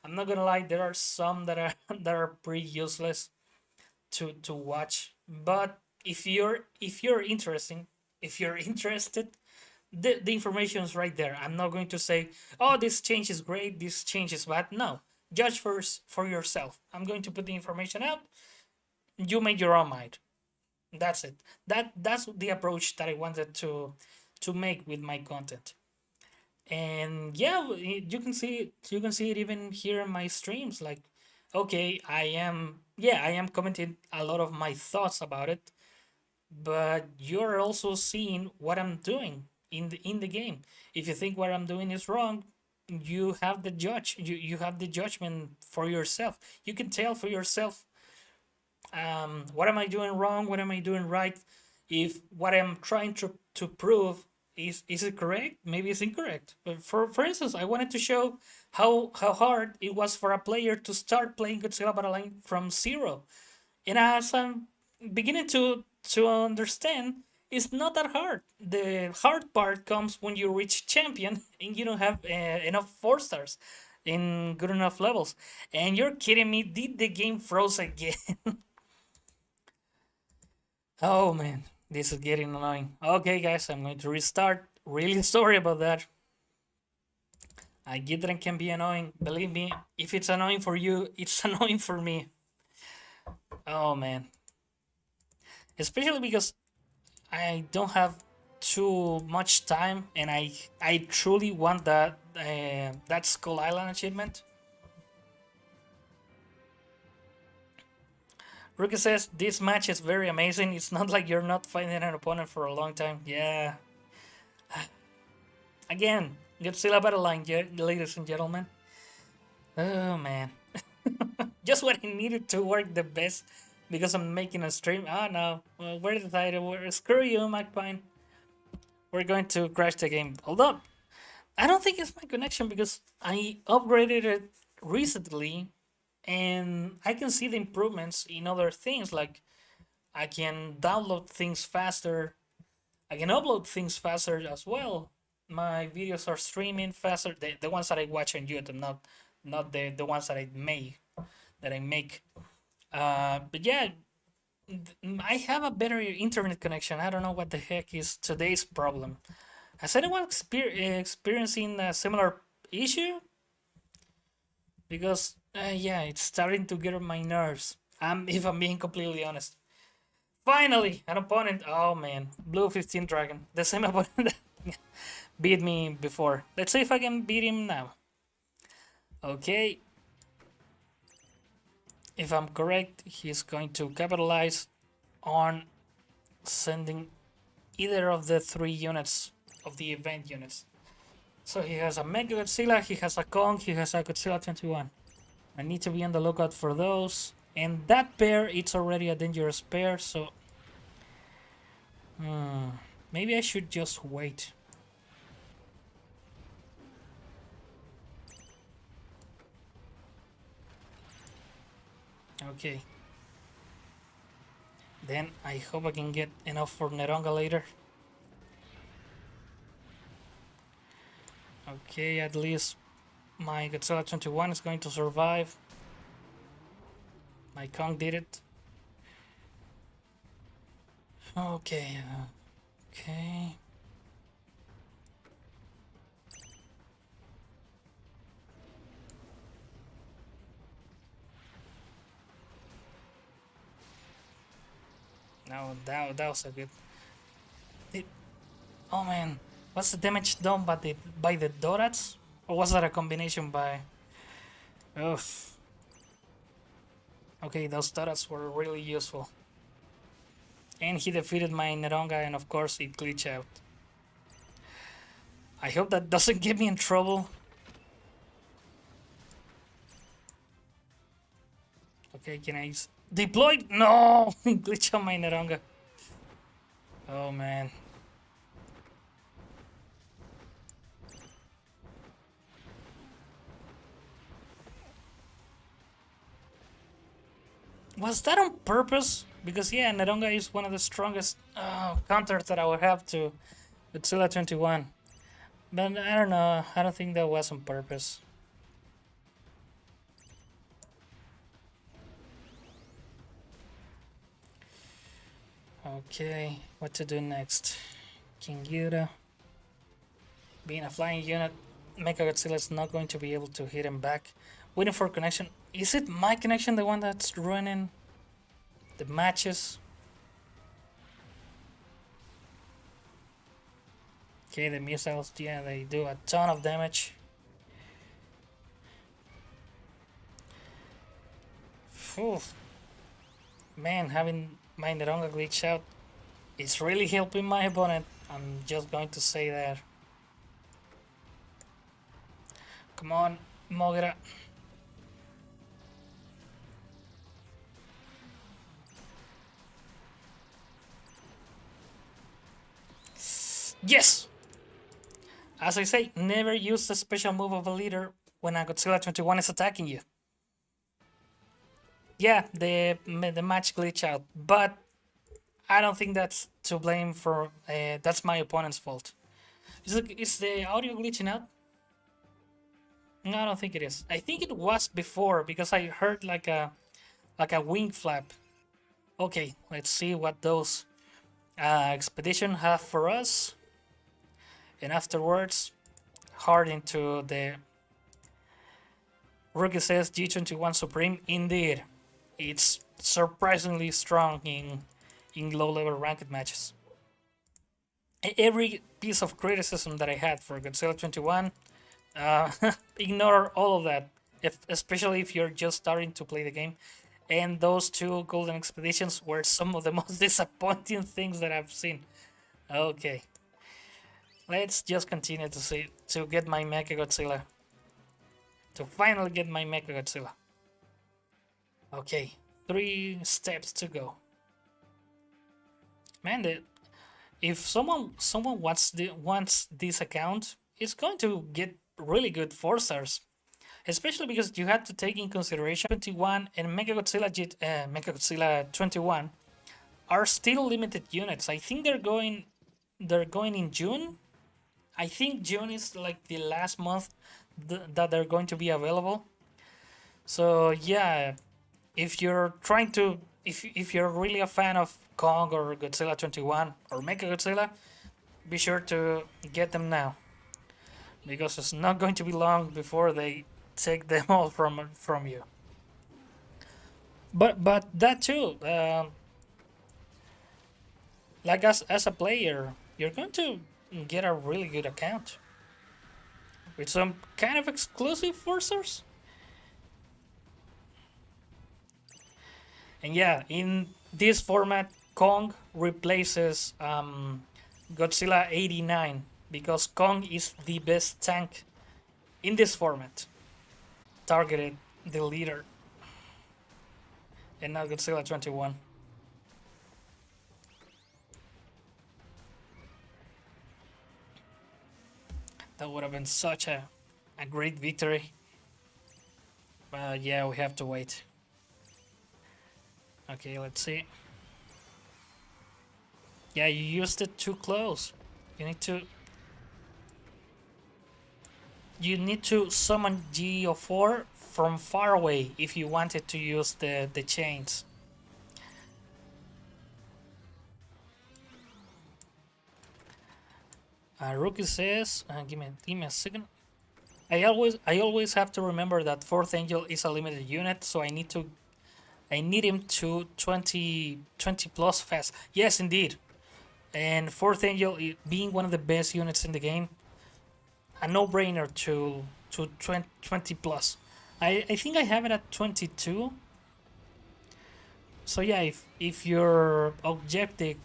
I'm not gonna lie, there are some that are that are pretty useless to watch. But if you're interesting, if you're interested, the information is right there. I'm not going to say, oh, this change is great, this change is bad. No, judge first for yourself. I'm going to put the information out. You make your own mind. That's it. That's the approach that I wanted to make with my content. And yeah, you can see it even here in my streams. Like, okay, I am commenting a lot of my thoughts about it, but you're also seeing what I'm doing in the game. If you think what I'm doing is wrong, you have the judge. You have the judgment for yourself. You can tell for yourself. What am I doing wrong? What am I doing right? If what I'm trying to prove is it correct? Maybe it's incorrect. But for instance, I wanted to show how hard it was for a player to start playing Godzilla Battle Line from zero. And as I'm beginning to understand, it's not that hard. The hard part comes when you reach champion and you don't have enough 4 stars in good enough levels. And you're kidding me? Did the game froze again? Oh man, this is getting annoying. Okay, guys, I'm going to restart. Really sorry about that. Gidran can be annoying. Believe me, if it's annoying for you, it's annoying for me. Oh man. Especially because I don't have too much time, and I truly want that Skull Island achievement. Rookie says this match is very amazing. It's not like you're not fighting an opponent for a long time. Yeah. Again, Godzilla Battle Line, ladies and gentlemen. Oh man. Just what I needed to work the best because I'm making a stream. Oh no. Well, where did I? Screw you, McPine. We're going to crash the game. Although, I don't think it's my connection because I upgraded it recently and I can see the improvements in other things. Like, I can download things faster, I can upload things faster as well. My videos are streaming faster, the ones that I watch on YouTube, not the ones that I make. But yeah, I have a better internet connection. I don't know what the heck is today's problem. Has anyone experiencing a similar issue? Because yeah, it's starting to get on my nerves. If I'm being completely honest. Finally, an opponent. Oh man, blue 15 dragon, the same opponent that beat me before. Let's see if I can beat him now. Okay. If I'm correct, he's going to capitalize on sending either of the 3 units of the event units. So he has a Mega Godzilla, he has a Kong, he has a Godzilla 21. I need to be on the lookout for those. And that pair, it's already a dangerous pair, so... maybe I should just wait. Okay. Then I hope I can get enough for Neronga later. Okay, at least my Godzilla 21 is going to survive. My Kong did it. Okay. Okay. No, that was a good. Oh man, what's the damage done by the Dorats? Or was that a combination by... Oof. Okay, those Dorats were really useful. And he defeated my Neronga, and of course it glitched out. I hope that doesn't get me in trouble. Okay, can I use... Deployed? No! Glitch on my Neronga. Oh man. Was that on purpose? Because yeah, Neronga is one of the strongest counters that I would have to Godzilla 21. But I don't know, I don't think that was on purpose. Okay, what to do next? King Ghidorah. Being a flying unit, Mechagodzilla is not going to be able to hit him back. Waiting for connection. Is it my connection the one that's ruining the matches? Okay, the missiles, yeah, they do a ton of damage. Phew. Man, having my Neronga glitch out is really helping my opponent. I'm just going to say that. Come on, Mogira. Yes! As I say, never use the special move of a leader when a Godzilla 21 is attacking you. Yeah, the match glitch out, but I don't think that's to blame for... that's my opponent's fault. Is the audio glitching out? No, I don't think it is. I think it was before because I heard like a wing flap. Okay, let's see what those expedition have for us. And afterwards, hard into the Rookie says G21 Supreme. Indeed, it's surprisingly strong in low level ranked matches. Every piece of criticism that I had for Godzilla 21, uh, ignore all of that. Especially if you're just starting to play the game, and those two Golden Expeditions were some of the most disappointing things that I've seen. Okay, let's just continue to get my Mecha Godzilla. To finally get my Mecha Godzilla. Okay, 3 steps to go. Man, if someone wants this account, it's going to get really good 4 stars. Especially because you had to take in consideration 21 and Mechagodzilla 21 are still limited units. I think they're going in June. I think June is like the last month that they're going to be available. So yeah, if you're trying to if you're really a fan of Kong or Godzilla 21 or Mechagodzilla, be sure to get them now because it's not going to be long before they take them all from you. But that too, like as a player, you're going to get a really good account with some kind of exclusive forcers. And yeah, in this format, Kong replaces Godzilla 89 because Kong is the best tank in this format. Targeted the leader and not Godzilla 21. That would have been such a great victory. But yeah, we have to wait. Okay, let's see. Yeah, you used it too close. You need to summon GO4 from far away if you wanted to use the chains. Rookie says, give me a second. I always have to remember that Fourth Angel is a limited unit, so I need him to 20 plus fast. Yes, indeed. And Fourth Angel being one of the best units in the game, a no-brainer to 20 plus. I think I have it at 22. So yeah, if your objective,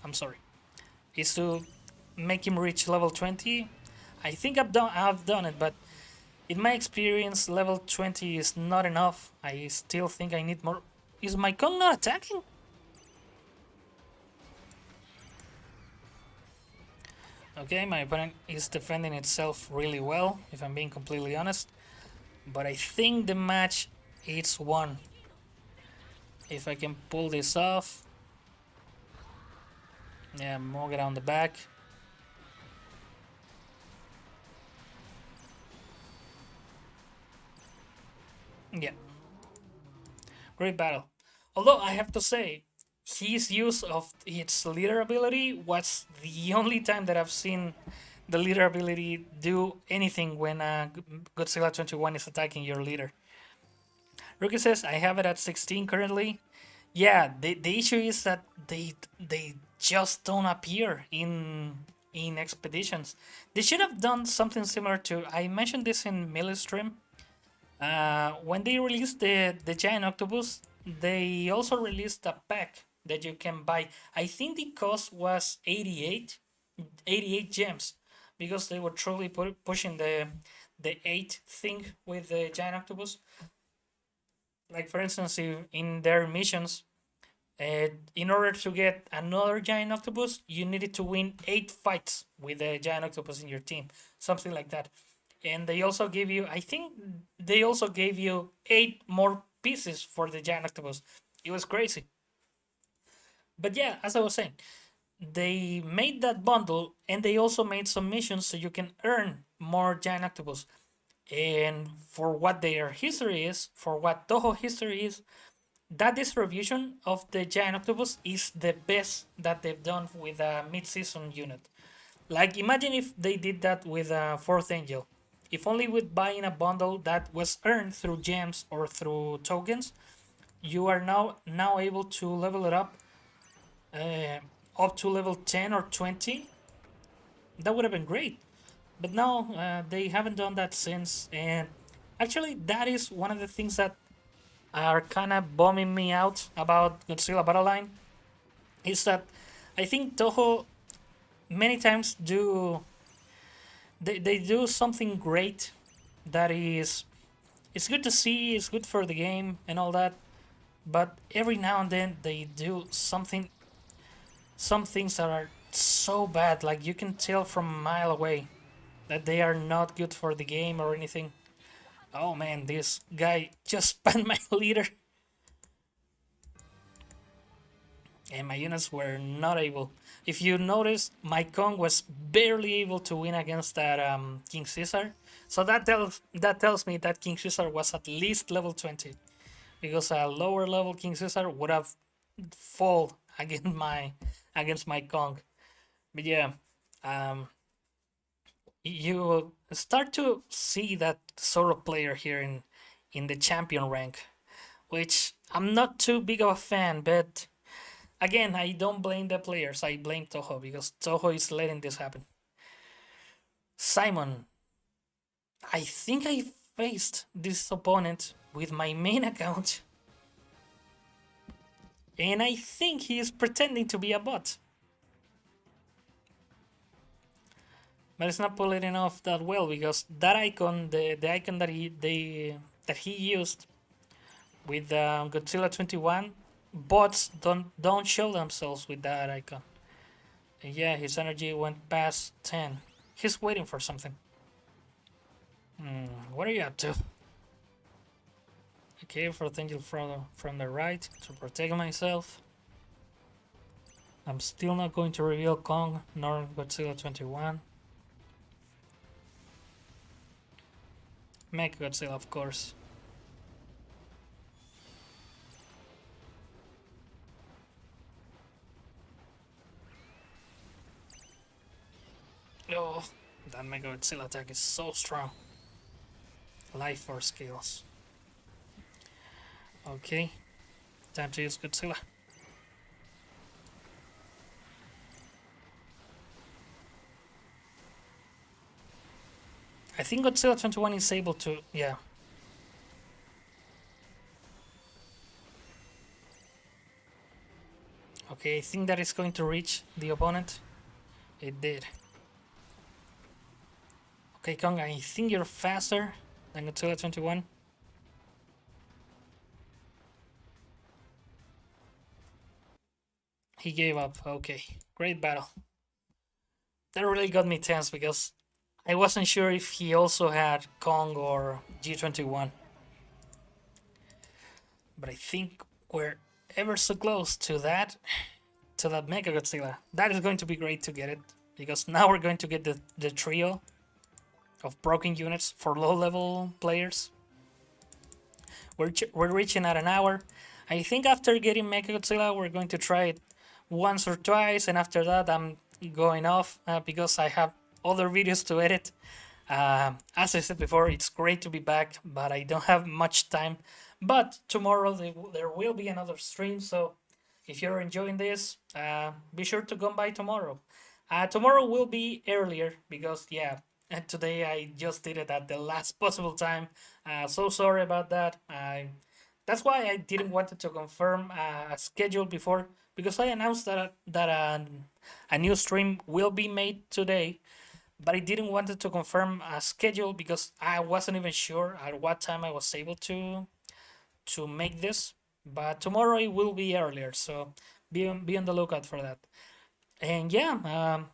I'm sorry, is to make him reach level 20, I think I've done it, but in my experience, level 20 is not enough. I still think I need more. Is my Kong not attacking? Okay, my opponent is defending itself really well, if I'm being completely honest. But I think the match is won. If I can pull this off. Yeah, Morgan on the back. Yeah. Great battle. Although I have to say, his use of its leader ability was the only time that I've seen the leader ability do anything when Godzilla 21 is attacking your leader. Rookie says, I have it at 16 currently. Yeah, the issue is that they just don't appear in expeditions. They should have done something similar to, I mentioned this in Melee stream. When they released the giant octopus, they also released a pack that you can buy. I think the cost was 88 gems because they were truly pushing the 8 thing with the giant octopus. Like for instance, in their missions, in order to get another giant octopus, you needed to win 8 fights with a giant octopus in your team, something like that. And they also gave you, I think they also gave you 8 more pieces for the giant octopus. It was crazy. But yeah, as I was saying, they made that bundle and they also made some missions so you can earn more giant octopus. And for what their history is, for what Toho history is, that distribution of the giant octopus is the best that they've done with a mid-season unit. Like imagine if they did that with a Fourth Angel. if only with buying a bundle that was earned through gems or through tokens, you are now able to level it uh, up to level 10 or 20. That would have been great. But no, they haven't done that since. And actually, that is one of the things that are kind of bumming me out about Godzilla Battle Line. Is that I think Toho many times they do something great that is it's good to see, it's good for the game and all that. But every now and then they do some things that are so bad, like you can tell from a mile away that they are not good for the game or anything. Oh man, this guy just spanned my leader, and my units were not able. If you notice, my Kong was barely able to win against that King Caesar. So that tells me that King Caesar was at least level 20, because a lower level King Caesar would have fall against my Kong. But yeah, um, you start to see that sort of player here in the champion rank, which I'm not too big of a fan. But again, I don't blame the players. I blame Toho because Toho is letting this happen. Simon, I think I faced this opponent with my main account, and I think he is pretending to be a bot. But it's not pulling off that well because that icon, the icon that he used with Godzilla 21, bots don't show themselves with that icon. And yeah, his energy went past 10. He's waiting for something. What are you up to? Okay, for Angel from the right to protect myself. I'm still not going to reveal Kong nor Godzilla 21. Make Godzilla, of course. Oh, that Mega Godzilla attack is so strong. Life Force skills. Okay, time to use Godzilla. I think Godzilla 21 is able to, yeah. Okay, I think that is going to reach the opponent. It did. Okay, Kong, I think you're faster than Godzilla 21. He gave up. Okay, great battle. That really got me tense because I wasn't sure if he also had Kong or G21. But I think we're ever so close to that Mega Godzilla. That is going to be great to get it, because now we're going to get the trio of broken units for low level players. We're reaching at an hour. I think after getting Mega Godzilla, we're going to try it once or twice, and after that, I'm going off because I have other videos to edit. As I said before, it's great to be back, but I don't have much time. But tomorrow there will be another stream, so if you're enjoying this, be sure to come by tomorrow. Tomorrow will be earlier because, yeah, today I just did it at the last possible time. So sorry about that. That's why I didn't want to confirm a schedule before, because I announced that a new stream will be made today, but I didn't want to confirm a schedule because I wasn't even sure at what time I was able to make this. But tomorrow it will be earlier, so be on the lookout for that. And yeah,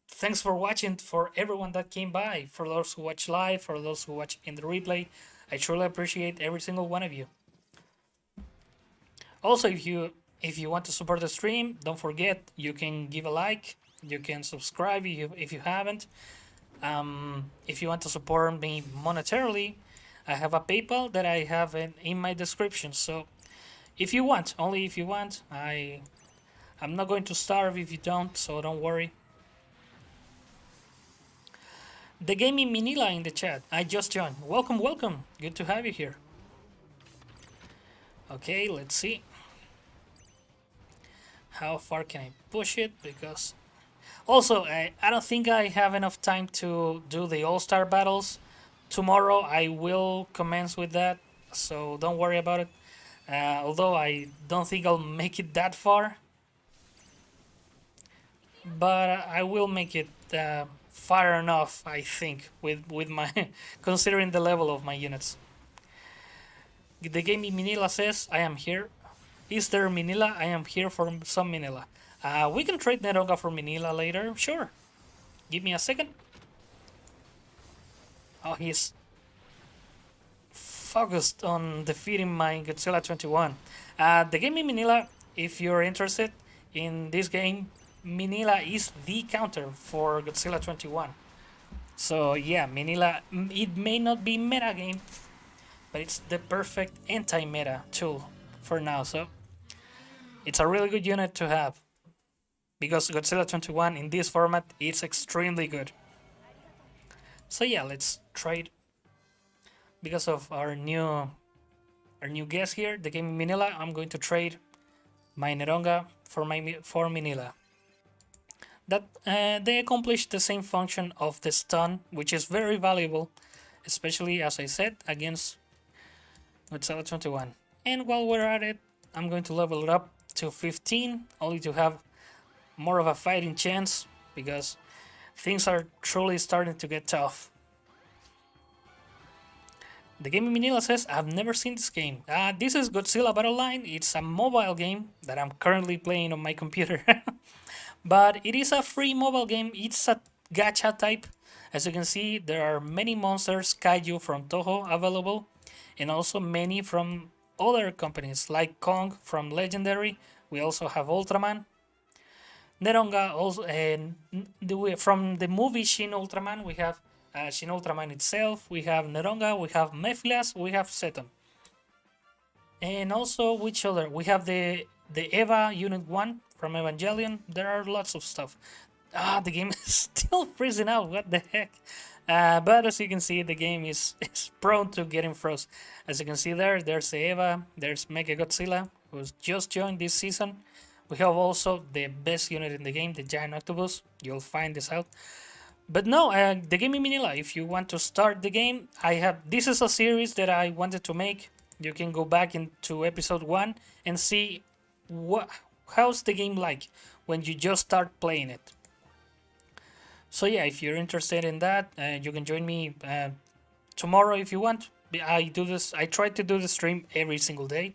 thanks for watching, for everyone that came by, for those who watch live, for those who watch in the replay. I truly appreciate every single one of you. Also, if you want to support the stream, don't forget you can give a like, you can subscribe if you haven't. If you want to support me monetarily, I have a PayPal that I have in my description. So if you want, only if you want, I'm not going to starve if you don't, so don't worry. The gaming Minila in the chat. I just joined. Welcome, welcome. Good to have you here. Okay, let's see. How far can I push it? Because also, I don't think I have enough time to do the All-Star battles. Tomorrow I will commence with that, so don't worry about it. Although I don't think I'll make it that far, but I will make it far enough, I think, with my considering the level of my units. The game Minila says, I am here. Is there Minila? I am here for some Minila. We can trade Neronga for Minila later, sure. Give me a second. Oh, he's focused on defeating my Godzilla 21. The game in Minila, if you're interested in this game, Minila is the counter for Godzilla 21. So yeah, Minila, it may not be meta game, but it's the perfect anti-meta tool for now. So it's a really good unit to have because Godzilla 21 in this format is extremely good. So yeah, let's trade because of our new guest here, the game Minila. I'm going to trade my Neronga for Minila. That they accomplish the same function of the stun, which is very valuable, especially as I said against Godzilla 21. And while we're at it, I'm going to level it up to 15, only to have more of a fighting chance because things are truly starting to get tough. The game Minila says, I've never seen this game. This is Godzilla Battle Line. It's a mobile game that I'm currently playing on my computer. But it is a free mobile game. It's a gacha type. As you can see, there are many monsters, kaiju from Toho available, and also many from other companies like Kong from Legendary. We also have Ultraman. Neronga also, and from the movie Shin Ultraman, we have Shin Ultraman itself, we have Neronga, we have Mephilas, we have Seton. And also, which other? We have the Eva Unit 1 from Evangelion. There are lots of stuff. The game is still freezing out, what the heck? But as you can see, the game is prone to getting froze. As you can see there's the Eva, there's Mega Godzilla, who's just joined this season. We have also the best unit in the game, the Giant Octopus. You'll find this out. But no, the game in Minila, if you want to start the game, this is a series that I wanted to make. You can go back into episode 1 and see how's the game like when you just start playing it. So yeah, if you're interested in that, you can join me tomorrow if you want. I try to do the stream every single day,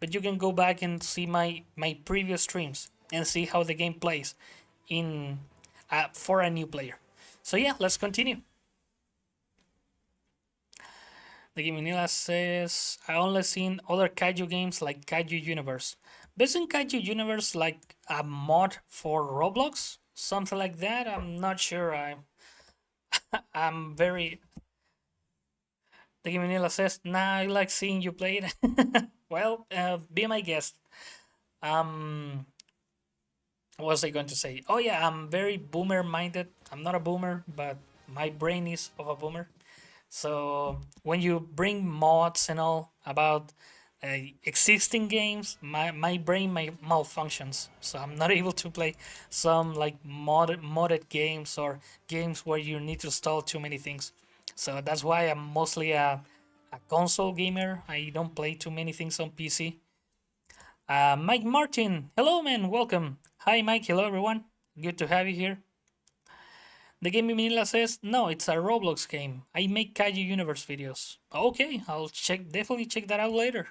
but you can go back and see my previous streams and see how the game plays for a new player. So yeah, let's continue. The game Manila says, I only seen other kaiju games like Kaiju Universe. Isn't Kaiju Universe like a mod for Roblox? Something like that? I'm not sure. I'm very... The game Manila says, nah, I like seeing you play it. Well, be my guest. What was I going to say? Oh yeah, I'm very boomer minded. I'm not a boomer, but my brain is of a boomer. So when you bring mods and all about existing games, my brain malfunctions. So I'm not able to play some like modded games or games where you need to install too many things. So that's why I'm mostly a console gamer. I don't play too many things on PC. Mike Martin, hello man, welcome. Hi Mike, hello everyone. Good to have you here. The game Minila says, no, it's a Roblox game. I make Kaiju Universe videos. Okay, I'll definitely check that out later.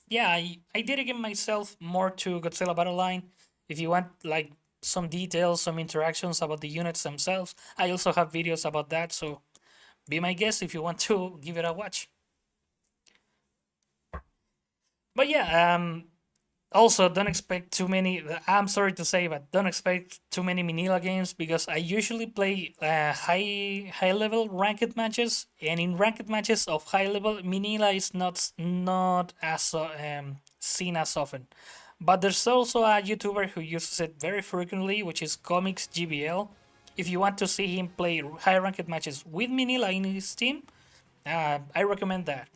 Yeah, I dedicate myself more to Godzilla Battle Line. If you want like some details, some interactions about the units themselves, I also have videos about that, so be my guest if you want to give it a watch. But yeah, also don't expect too many, I'm sorry to say, but don't expect too many Minila games because I usually play high level ranked matches, and in ranked matches of high level, Minila is not as seen as often. But there's also a YouTuber who uses it very frequently, which is Comics GBL. if you want to see him play high ranked matches with Minilla in his team, I recommend that.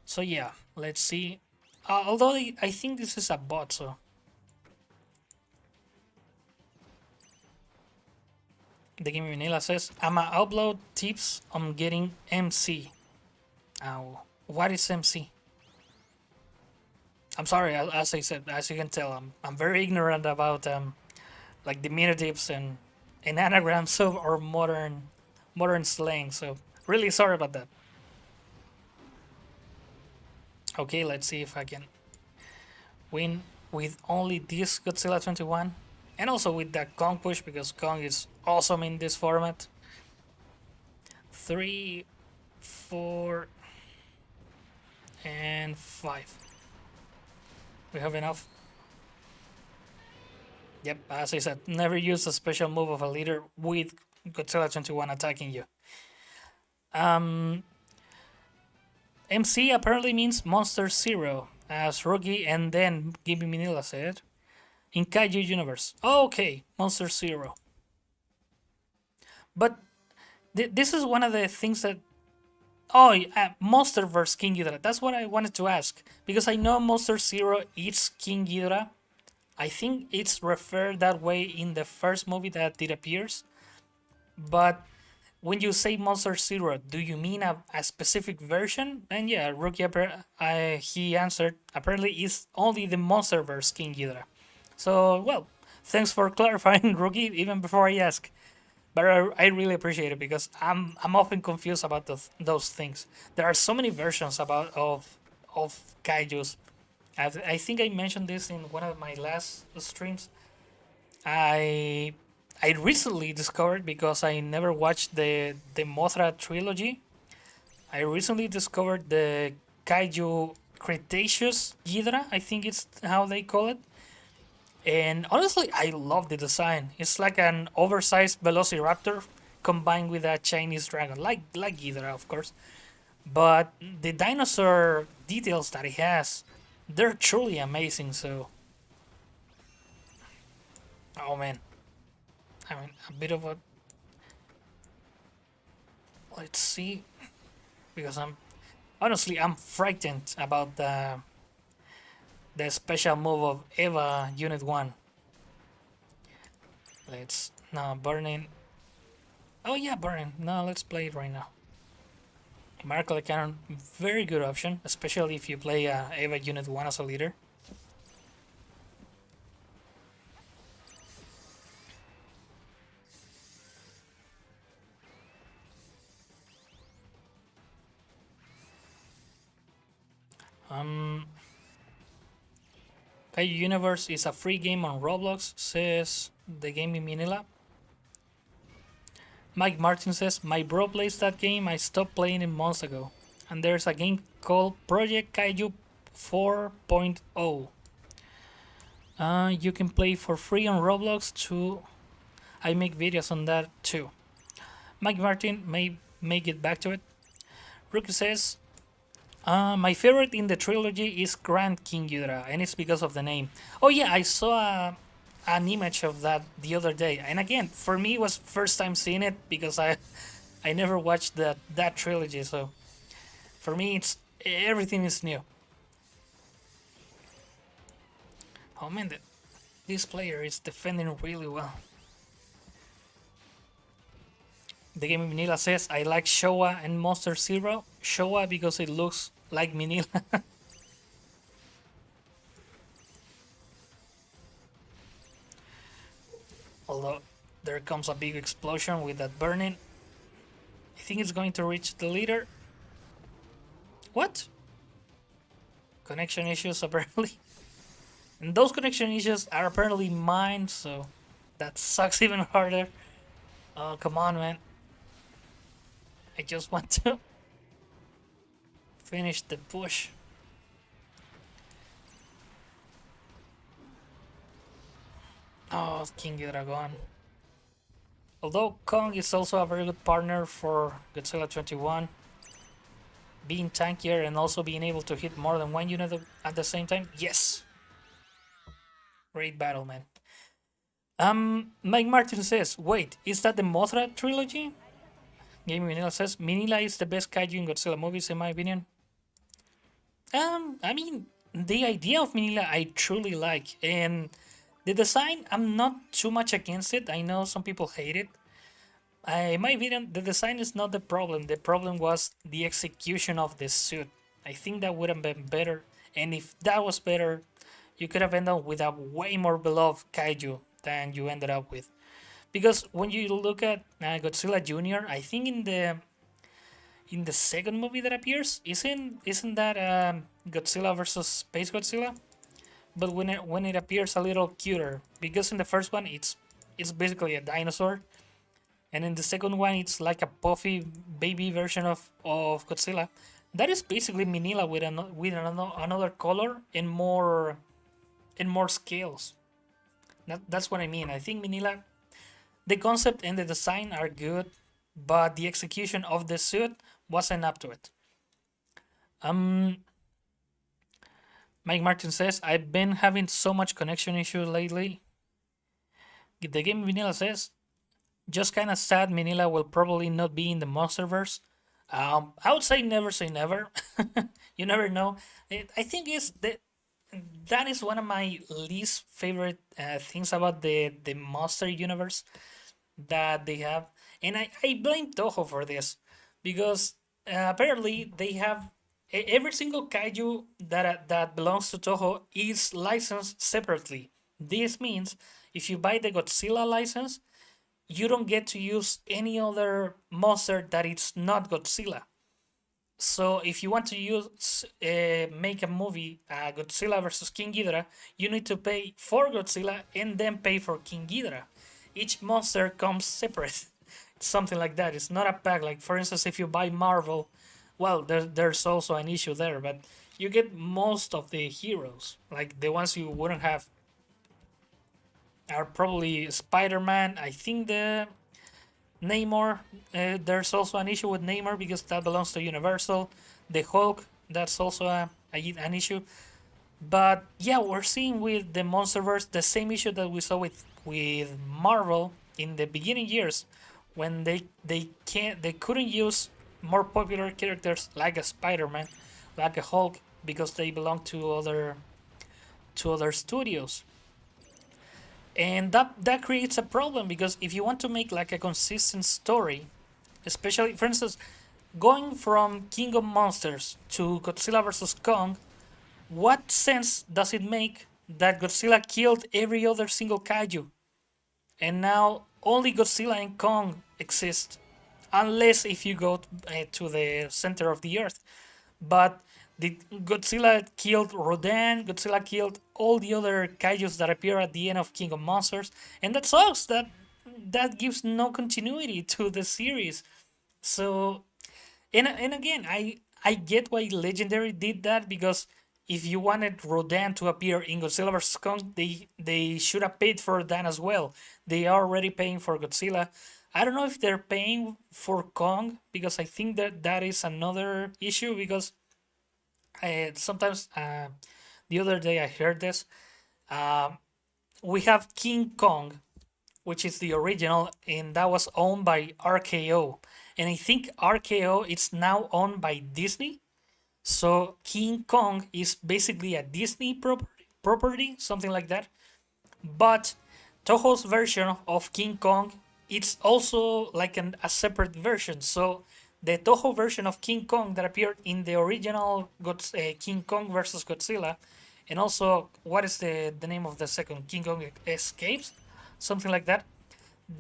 So yeah, let's see. Although I think this is a bot, so the game Manila says, I'ma upload tips on getting MC. What is MC? I'm sorry, as I said, as you can tell, I'm very ignorant about like diminutives and anagrams of or modern slang. So really sorry about that. Okay, let's see if I can win with only this Godzilla 21, and also with that Kong push because Kong is awesome in this format. 3, 4, and 5. We have enough. Yep, as I said, never use a special move of a leader with Godzilla 21 attacking you. MC apparently means Monster Zero, as Rookie and then Gibby Manila said. In Kaiju universe. Oh, okay, Monster Zero. But this is one of the things that. Oh, Monster vs. King Ghidorah. That's what I wanted to ask. Because I know Monster Zero eats King Ghidorah. I think it's referred that way in the first movie that it appears. But when you say Monster Zero, do you mean a specific version? And yeah, Rookie, he answered, apparently it's only the Monsterverse King Ghidorah. So, well, thanks for clarifying, Rookie, even before I ask. But I really appreciate it because I'm often confused about those things. There are so many versions of kaijus. I think I mentioned this in one of my last streams. I recently discovered, because I never watched the Mothra trilogy. I recently discovered the Kaiju Cretaceous Ghidorah. I think it's how they call it. And honestly, I love the design. It's like an oversized Velociraptor combined with a Chinese dragon, like Ghidorah, of course. But the dinosaur details that it has, they're truly amazing. So, oh man, I mean, a bit of a. Let's see, because I'm frightened about the special move of Eva Unit 1. Let's now burning. Oh yeah, burning. No, let's play it right now. Miracle Cannon, very good option, especially if you play Eva Unit 1 as a leader. Kaiju Universe is a free game on Roblox, says the game in Manila. Mike Martin says, my bro plays that game, I stopped playing it months ago. And there's a game called Project Kaiju 4.0. You can play for free on Roblox too. I make videos on that too. Mike Martin may get back to it. Rookie says, my favorite in the trilogy is Grand King Ghidorah, and it's because of the name. Oh yeah, I saw an image of that the other day, and again, for me, it was first time seeing it because I never watched that trilogy, so for me, it's everything is new. Oh man, this player is defending really well. The game Minilla says, I like Showa and Monster Zero. Showa because it looks like Minilla. Although there comes a big explosion with that burning. I think it's going to reach the leader. What? Connection issues apparently. And those connection issues are apparently mine, so that sucks even harder. Oh, come on, man. I just want to finish the push. Oh, King Dragon. Although Kong is also a very good partner for Godzilla 21, being tankier and also being able to hit more than one unit at the same time, yes. Great battle, man. Mike Martin says, wait, is that the Mothra trilogy? Game Manila says, Minilla is the best kaiju in Godzilla movies, in my opinion. I mean, the idea of Minilla I truly like, and the design I'm not too much against it. I know some people hate it. In my opinion, the design is not the problem. The problem was the execution of the suit. I think that would have been better, and if that was better, you could have ended up with a way more beloved kaiju than you ended up with. Because when you look at Godzilla Junior, I think in the second movie that appears, isn't that Godzilla versus Space Godzilla? But when it appears a little cuter, because in the first one it's basically a dinosaur, and in the second one it's like a puffy baby version of Godzilla. That is basically Minilla with another color and more scales. That's what I mean. I think Minilla, the concept and the design are good, but the execution of the suit wasn't up to it. Um, Mike Martin says, I've been having so much connection issues lately. The game Vanilla says, just kind of sad Manila will probably not be in the Monsterverse. I would say never. You never know. I think is that is one of my least favorite things about the Monster universe that they have, and I blame Toho for this because apparently they have every single kaiju that belongs to Toho is licensed separately. This means if you buy the Godzilla license, you don't get to use any other monster that is not Godzilla. So if you want to use make a movie Godzilla versus King Ghidorah, you need to pay for Godzilla and then pay for King Ghidorah. Each monster comes separate. It's something like that. It's not a pack. Like for instance, if you buy Marvel, well, there's also an issue there, but you get most of the heroes. Like the ones you wouldn't have are probably Spider-Man. I think the Namor. There's also an issue with Namor because that belongs to Universal. The Hulk. That's also an issue. But yeah, we're seeing with the MonsterVerse the same issue that we saw with Marvel in the beginning years when they couldn't use more popular characters like a Spider-Man, like a Hulk because they belong to other studios. And that creates a problem because if you want to make like a consistent story, especially for instance going from King of Monsters to Godzilla vs Kong, what sense does it make that Godzilla killed every other single kaiju and now only Godzilla and Kong exist unless if you go to the center of the earth? But the Godzilla killed Rodan, Godzilla killed all the other kaijus that appear at the end of King of Monsters, and that sucks. That gives no continuity to the series. So, and again, I get why Legendary did that because if you wanted Rodan to appear in Godzilla vs Kong, they should have paid for Rodan as well. They are already paying for Godzilla. I don't know if they're paying for Kong because I think that is another issue because sometimes the other day I heard this. We have King Kong, which is the original, and that was owned by RKO. And I think RKO is now owned by Disney. So King Kong is basically a Disney property, something like that. But Toho's version of King Kong, it's also like a separate version. So the Toho version of King Kong that appeared in the original King Kong versus Godzilla, and also what is the name of the second King Kong Escapes, something like that.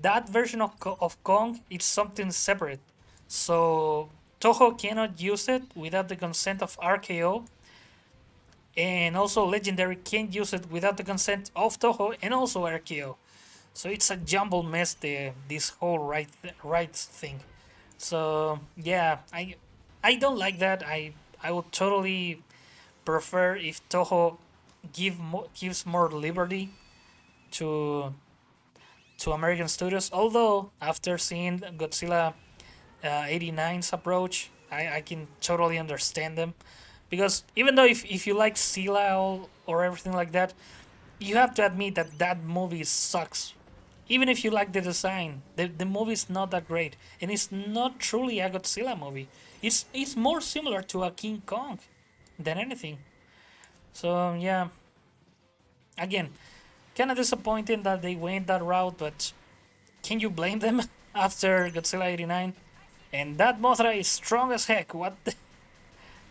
That version of Kong is something separate. So Toho cannot use it without the consent of RKO, and also Legendary can't use it without the consent of Toho and also RKO. So it's a jumble mess. This whole rights thing. So yeah, I don't like that. I would totally prefer if Toho gives more liberty to American studios. Although after seeing Godzilla 89's approach, I can totally understand them because even though if you like Sila or everything like that, you have to admit that movie sucks. even if you like the design, the movie is not that great, and it's not truly a Godzilla movie. It's more similar to a King Kong than anything. So yeah, again, kind of disappointing that they went that route, but can you blame them after Godzilla 89? And that Mothra is strong as heck. What?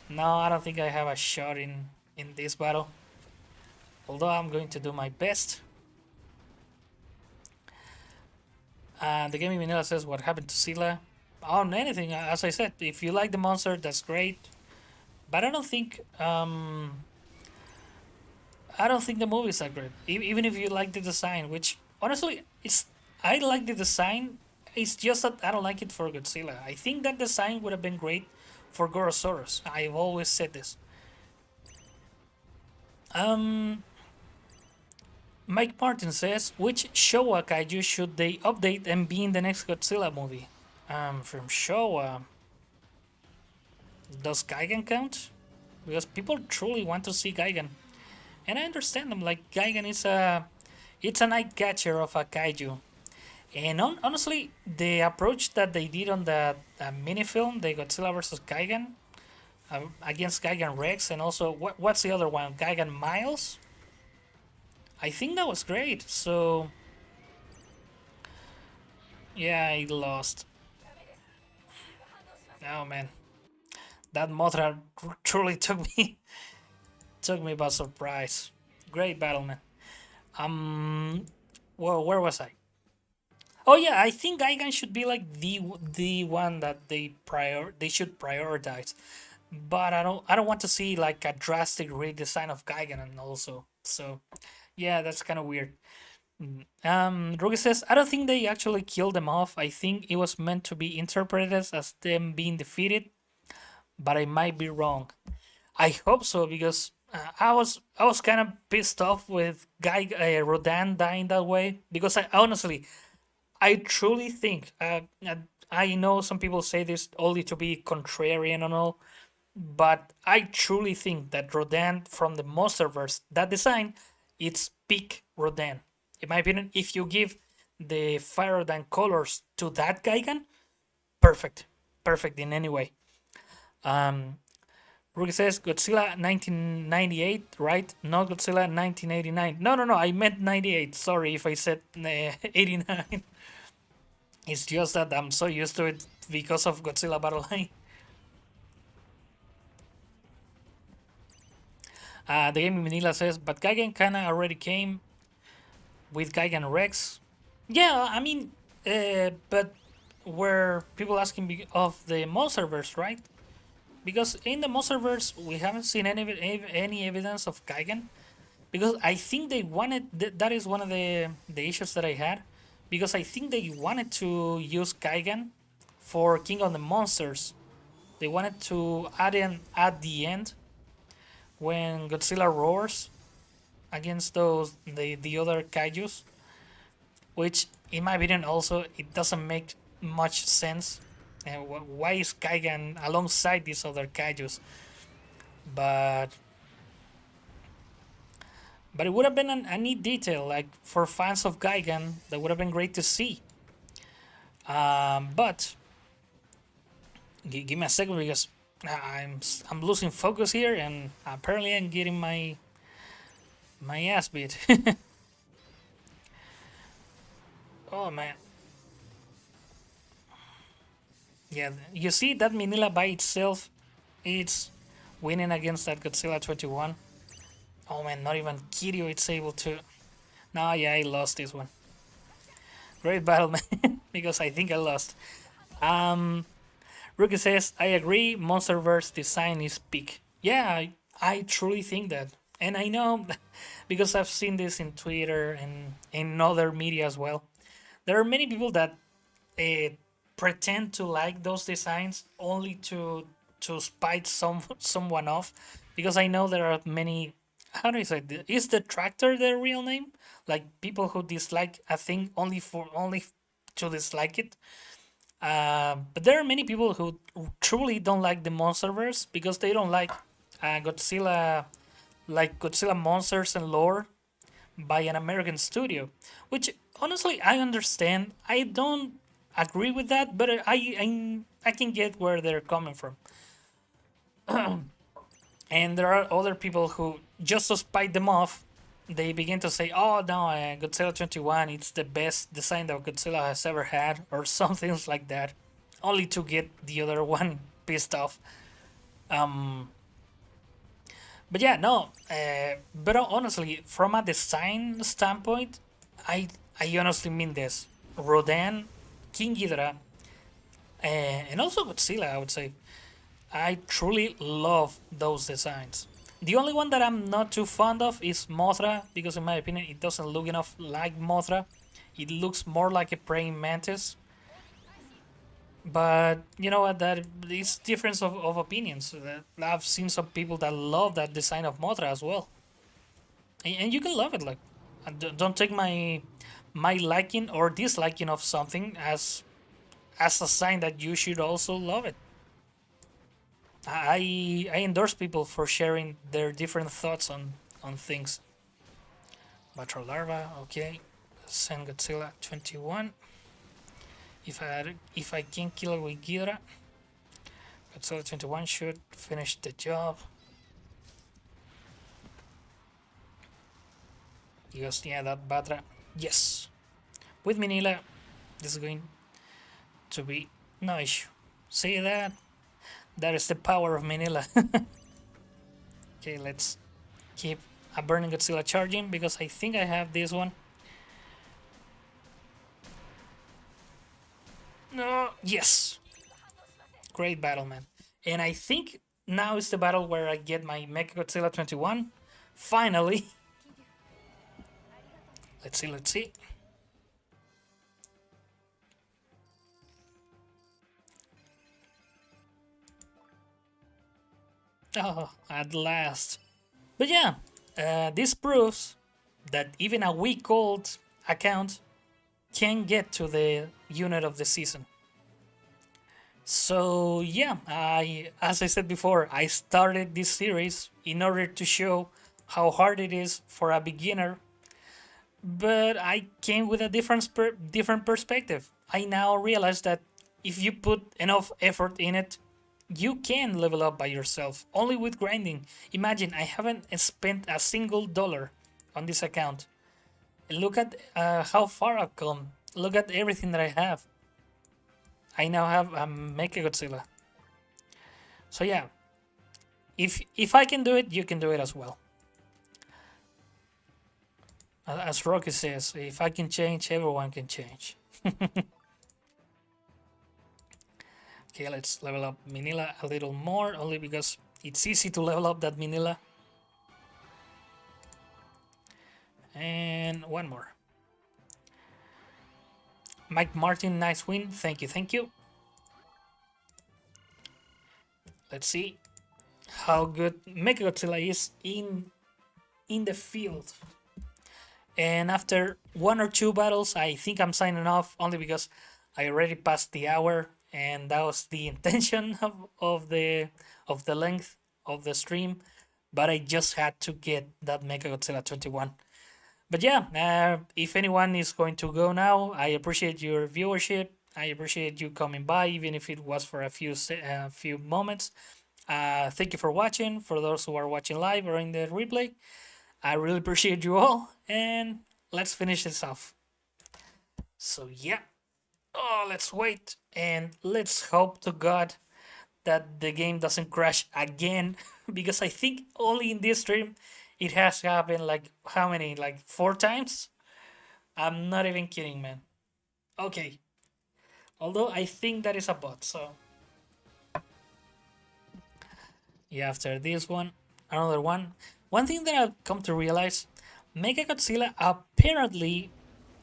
No, I don't think I have a shot in this battle. Although I'm going to do my best. The gaming vanilla says what happened to Sila. On anything, as I said, if you like the monster, that's great. But I don't think the movies are great. Even if you like the design, which honestly, it's I like the design. It's just that I don't like it for Godzilla. I think that design would have been great for Gorosaurus. I've always said this. Um, Mike Martin says, which Showa kaiju should they update and be in the next Godzilla movie? From Showa, does Gigan count? Because people truly want to see Gigan, and I understand them. Like Gigan is it's an eye catcher of a kaiju, and honestly, the approach that they did on the mini film, the Godzilla versus Gigan, against Gigan Rex, and also what's the other one? Gigan Miles. I think that was great. So yeah, I lost. Oh man, that Mothra truly took me by surprise. Great battle, man. Um, well, where was I? Oh yeah, I think Gigan should be like the one that they should prioritize. But I don't want to see like a drastic redesign of Gigan and also. So yeah, that's kind of weird. Rugi says, I don't think they actually killed them off. I think it was meant to be interpreted as them being defeated, but I might be wrong. I hope so because I was kind of pissed off with Guy Rodan dying that way because I honestly I truly think I know some people say this only to be contrarian and all, but I truly think that Rodan from the Monsterverse, that design, it's peak Rodan. In my opinion, if you give the Fire Rodan colors to that Gigan, perfect. Perfect in any way. Um, Ruki says Godzilla 1998, right? Not Godzilla 1989. No, no, no, I meant 98. Sorry if I said 89. It's just that I'm so used to it because of Godzilla Battle Line. The game Manila says, but Gigan kinda already came with Gigan Rex. Yeah, I mean, but were people asking of the Monsterverse, right? Because in the Monsterverse we haven't seen any evidence of Gigan. Because I think they wanted that is one of the issues that I had. Because I think they wanted to use Gigan for King of the Monsters. They wanted to add in at the end when Godzilla roars against the other kaiju's, which in my opinion also it doesn't make much sense. And why is Gigan alongside these other kaiju's? But it would have been a neat detail, like for fans of Gigan, that would have been great to see. But give me a second because I'm losing focus here, and apparently I'm getting my ass beat. Oh man. Yeah, you see that Manila by itself, it's winning against that Godzilla 21. Oh man, not even Kiryu it's able to. Nah, yeah, I lost this one. Great battle, man, because I think I lost. Um, Rookie says, I agree, Monsterverse design is peak. Yeah, I truly think that. And I know, because I've seen this in Twitter and in other media as well. There are many people that uh, pretend to like those designs only to spite someone off. Because I know there are many. How do you say? Is the tractor their real name? Like people who dislike a thing only to dislike it. But there are many people who truly don't like the MonsterVerse because they don't like Godzilla, like Godzilla monsters and lore. by an American studio, which honestly I understand. I don't agree with that, but I can get where they're coming from. And there are other people who, just to spite them off, they begin to say, "Oh no, Godzilla 21, it's the best design that Godzilla has ever had," or some things like that, only to get the other one pissed off. Um, but yeah, no. But honestly, from a design standpoint, I I honestly mean this. Rodan, King Ghidorah, and also Godzilla, I would say. I truly love those designs. The only one that I'm not too fond of is Mothra, because in my opinion it doesn't look enough like Mothra. It looks more like a praying mantis. But you know what? That is difference of opinions. I've seen some people that love that design of Mothra as well, and you can love it. Like, don't take my liking or disliking of something as a sign that you should also love it. I endorse people for sharing their different thoughts on things. Battle larva, okay. Send Godzilla 21. If I can kill it with Ghidorah, Godzilla 21 should finish the job. Because yeah, that Batra, yes. With Minilla, this is going to be no issue. See that? That is the power of Manila. Okay, let's keep a Burning Godzilla charging because I think I have this one. No, yes. Great battle, man. And I think now is the battle where I get my Mecha Godzilla 21. Finally. Let's see, let's see. Oh, at last. But yeah, this proves that even a week old account can get to the unit of the season. So yeah, as I said before, I started this series in order to show how hard it is for a beginner, but I came with a different perspective. I now realize that if you put enough effort in it, you can level up by yourself, only with grinding. Imagine, I haven't spent a single dollar on this account. Look at how far I've come. Look at everything that I have. I now have a Mechagodzilla. So yeah, if I can do it, you can do it as well. As Rocky says, if I can change, everyone can change. Okay, let's level up Minilla a little more, only because it's easy to level up that Minilla. And one more. Mike Martin, nice win. Thank you, thank you. Let's see how good Mechagodzilla is in the field. And after one or two battles, I think I'm signing off only because I already passed the hour, and that was the intention of the length of the stream. But I just had to get that Mechagodzilla 21. But yeah, if anyone is going to go now, I appreciate your viewership. I appreciate you coming by, even if it was for a few moments. Thank you for watching. For those who are watching live or in the replay, I really appreciate you all. And let's finish this off. So yeah, let's wait and let's hope to God that the game doesn't crash again, because I think only in this stream it has happened like how many? Like 4 times? I'm not even kidding, man. Okay. Although I think that is a bot, so yeah, after this one, another one. One thing that I've come to realize, Mechagodzilla apparently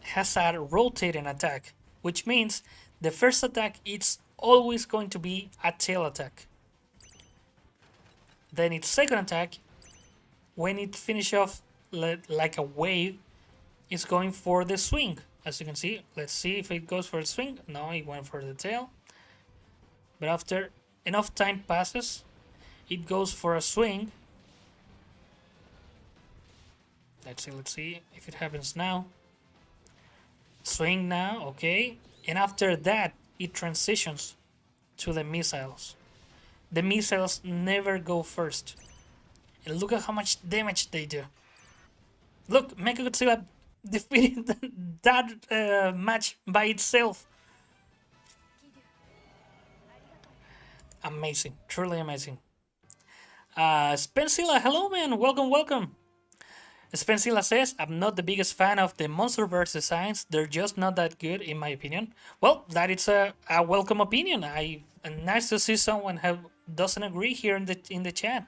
has a rotating attack, which means the first attack is always going to be a tail attack. Then its second attack, when it finishes off like a wave, is going for the swing. As you can see, let's see if it goes for the swing. No, it went for the tail. But after enough time passes, it goes for a swing. Let's see if it happens now. Swing now, okay. And after that, it transitions to the missiles. The missiles never go first. And look at how much damage they do. Look, Mechagodzilla defeated that match by itself. Amazing, truly amazing. Spencilla, hello man, welcome, welcome. Spencilla says, I'm not the biggest fan of the Monsterverse designs. They're just not that good, in my opinion. Well, that is a welcome opinion. Nice to see someone who doesn't agree here in the chat.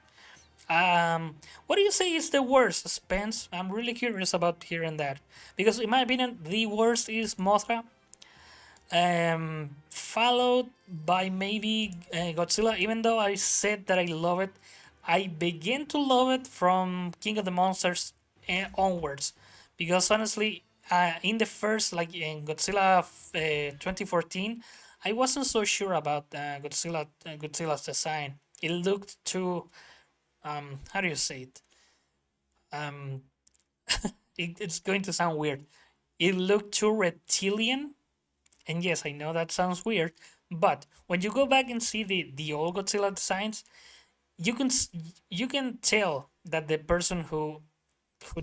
What do you say is the worst, Spence? I'm really curious about hearing that. Because in my opinion, the worst is Mothra. Followed by maybe Godzilla. Even though I said that I love it, I began to love it from King of the Monsters onwards, because honestly, in the first, like in Godzilla 2014, I wasn't so sure about Godzilla's design. It looked too how do you say it? Um, it's going to sound weird. It looked too reptilian, and yes, I know that sounds weird, but when you go back and see the old Godzilla designs, you can you can tell that the person who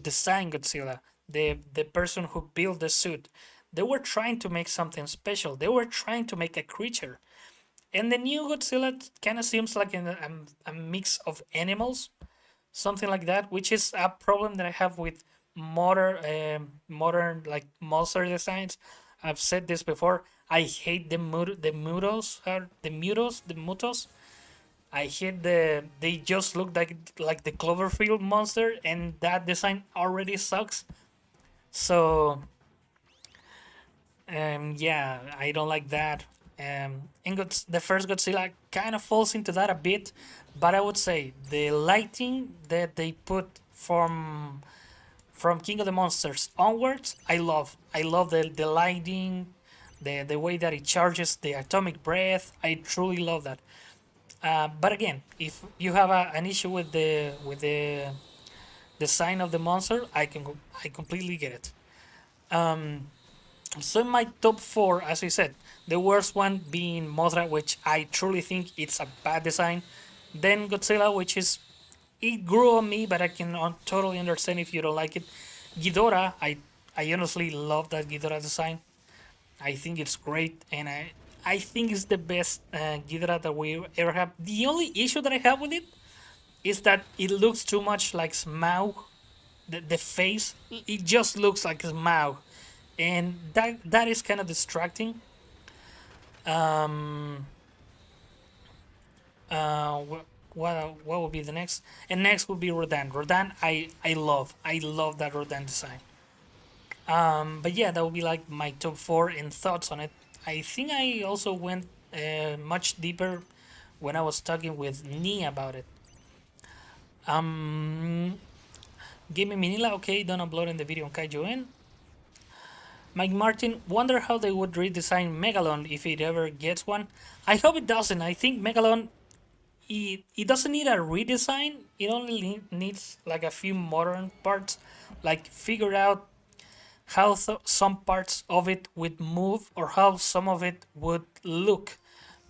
designed Godzilla, the person who built the suit, they were trying to make something special. They were trying to make a creature. And the new Godzilla kind of seems like a mix of animals, something like that, which is a problem that I have with modern like monster designs. I've said this before. I hate the mutos, the mutos. I hate they just look like the Cloverfield monster, and that design already sucks. So yeah, I don't like that. And the first Godzilla kind of falls into that a bit, but I would say the lighting that they put from King of the Monsters onwards, I love. I love the lighting, the way that it charges the atomic breath. I truly love that. But again, if you have an issue with the design of the monster, I completely get it. So in my top four, as I said, the worst one being Mothra, which I truly think it's a bad design. Then Godzilla, which is it grew on me, but I can totally understand if you don't like it. Ghidorah, I honestly love that Ghidorah design. I think it's great, and I think it's the best Ghidorah that we ever have. The only issue that I have with it is that it looks too much like Smaug. The face, it just looks like Smaug, and that is kind of distracting. Um, what will be the next? And next will be Rodan. Rodan, I love that Rodan design. But yeah, that would be like my top four and thoughts on it. I think I also went much deeper when I was talking with Nee about it. Give me Minila, okay, don't upload in the video on Kaiju in. Mike Martin, wonder how they would redesign Megalon if it ever gets one. I hope it doesn't. I think Megalon, it doesn't need a redesign. It only needs like a few modern parts, like figure out how some parts of it would move or how some of it would look.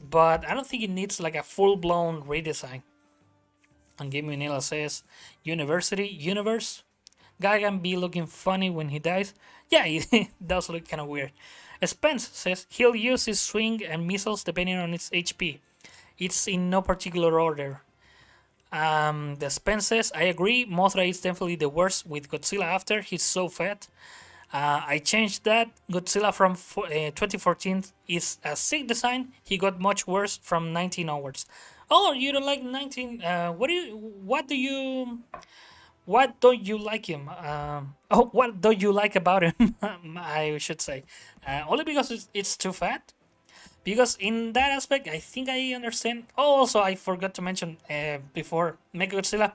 But I don't think it needs like a full-blown redesign. And Game Manila says, University, Universe. Guy can be looking funny when he dies. Yeah, it does look kind of weird. Spence says, he'll use his swing and missiles depending on its HP. It's in no particular order. The Spence says, I agree, Mothra is definitely the worst with Godzilla after, he's so fat. I changed that. Godzilla from 2014 is a sick design. He got much worse from 19 onwards. Oh, you don't like 19? What don't you like him? What don't you like about him? I should say, only because it's too fat. Because in that aspect, I think I understand. Oh, also I forgot to mention before Mechagodzilla.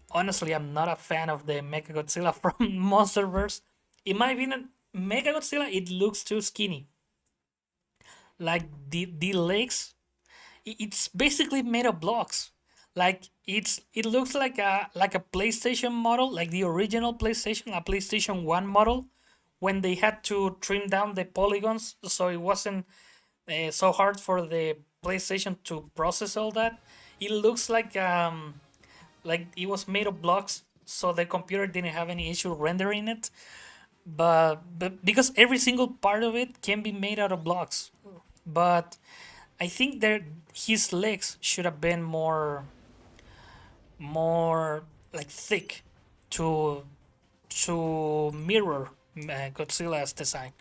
Honestly, I'm not a fan of the Mechagodzilla from MonsterVerse. In my opinion, Mechagodzilla, it looks too skinny. Like the legs, it's basically made of blocks. Like it looks like a PlayStation model, like the original PlayStation, a PlayStation 1 model, when they had to trim down the polygons so it wasn't so hard for the PlayStation to process all that. It looks like it was made of blocks, so the computer didn't have any issue rendering it. But because every single part of it can be made out of blocks, but I think that his legs should have been more like thick to mirror Godzilla's design,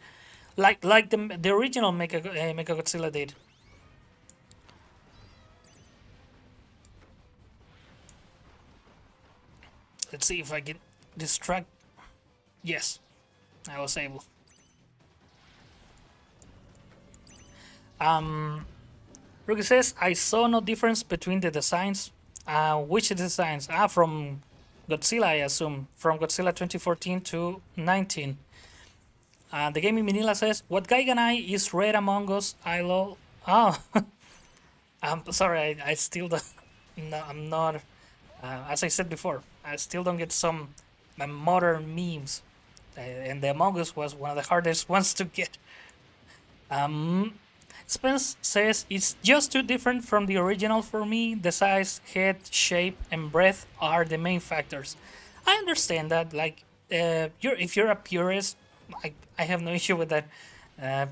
like the original Mecha Godzilla did. Let's see if I can distract. Yes, I was able. Ruki says I saw no difference between the designs. Which designs? From Godzilla, I assume, from Godzilla 2014 to 19. The gaming Manila says, "What Gaiganai is red among us? I lol." Oh, I'm sorry. I still don't. No, I'm not. As I said before, I still don't get some modern memes, and the Among Us was one of the hardest ones to get. Spence says it's just too different from the original for me. The size, head, shape, and breadth are the main factors. I understand that. Like, if you're a purist, I have no issue with that.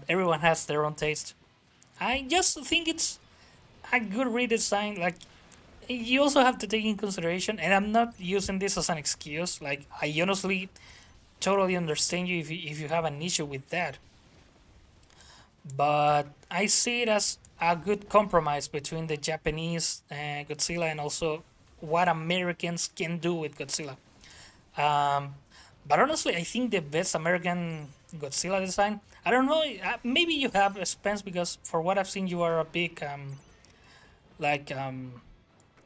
Everyone has their own taste. I just think it's a good redesign. Like, you also have to take in consideration, and I'm not using this as an excuse. Like, I honestly totally understand you if you have an issue with that. But I see it as a good compromise between the Japanese Godzilla and also what Americans can do with Godzilla. Um, but honestly, I think the best American Godzilla design. I don't know. Maybe you have a Spence because for what I've seen, you are a big like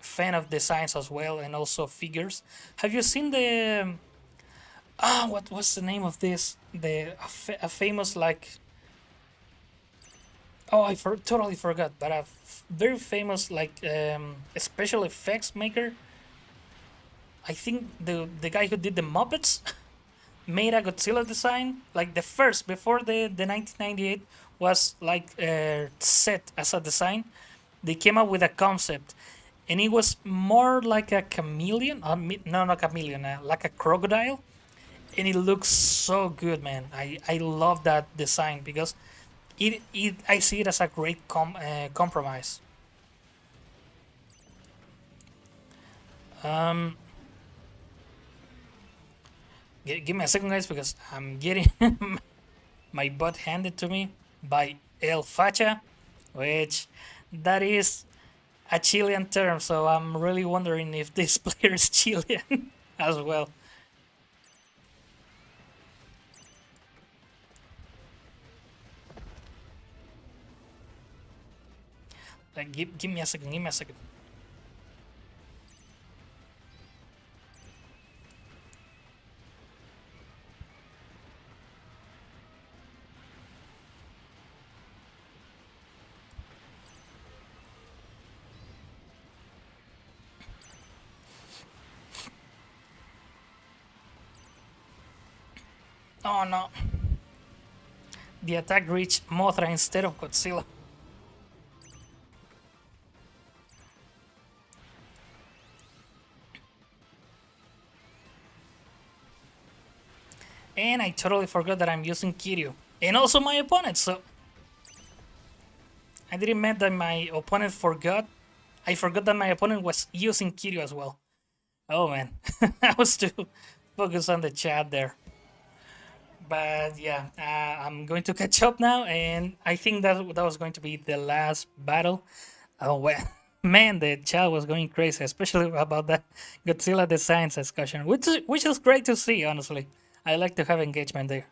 fan of designs as well and also figures. Have you seen the what was the name of this? A famous like totally forgot, but very famous like special effects maker. I think the guy who did the Muppets made a Godzilla design, like the first before the 1998 was like set as a design. They came up with a concept, and it was more like a chameleon. No, not chameleon, like a crocodile, and it looks so good, man. I love that design because it I see it as a great compromise. Um, give me a second, guys, because I'm getting my butt handed to me by El Facha, which that is a Chilean term. So I'm really wondering if this player is Chilean as well. Like, give me a second. Give me a second. Oh no. The attack reached Mothra instead of Godzilla. And I totally forgot that I'm using Kiryu. And also my opponent, so I didn't mean that my opponent forgot. I forgot that my opponent was using Kiryu as well. Oh man, I was too focused on the chat there. But yeah, I'm going to catch up now, and I think that was going to be the last battle. Oh well, man, the chat was going crazy, especially about that Godzilla designs discussion, which is great to see. Honestly, I like to have engagement there.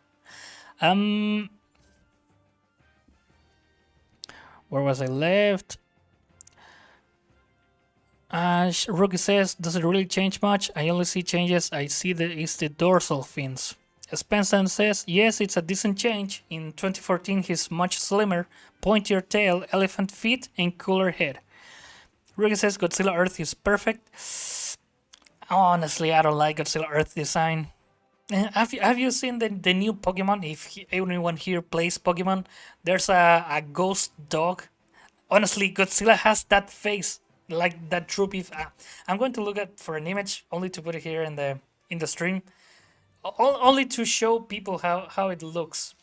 Um, where was I left? Rookie says, does it really change much? I only see changes. I see it's the dorsal fins. Spencer says, yes, it's a decent change. In 2014, he's much slimmer, pointier tail, elephant feet, and cooler head. Rugi says Godzilla Earth is perfect. Honestly, I don't like Godzilla Earth design. Have you seen the new Pokemon? If anyone here plays Pokemon, there's a ghost dog. Honestly, Godzilla has that face, like that droopy. I'm going to look at for an image, only to put it here in the stream, only to show people how it looks.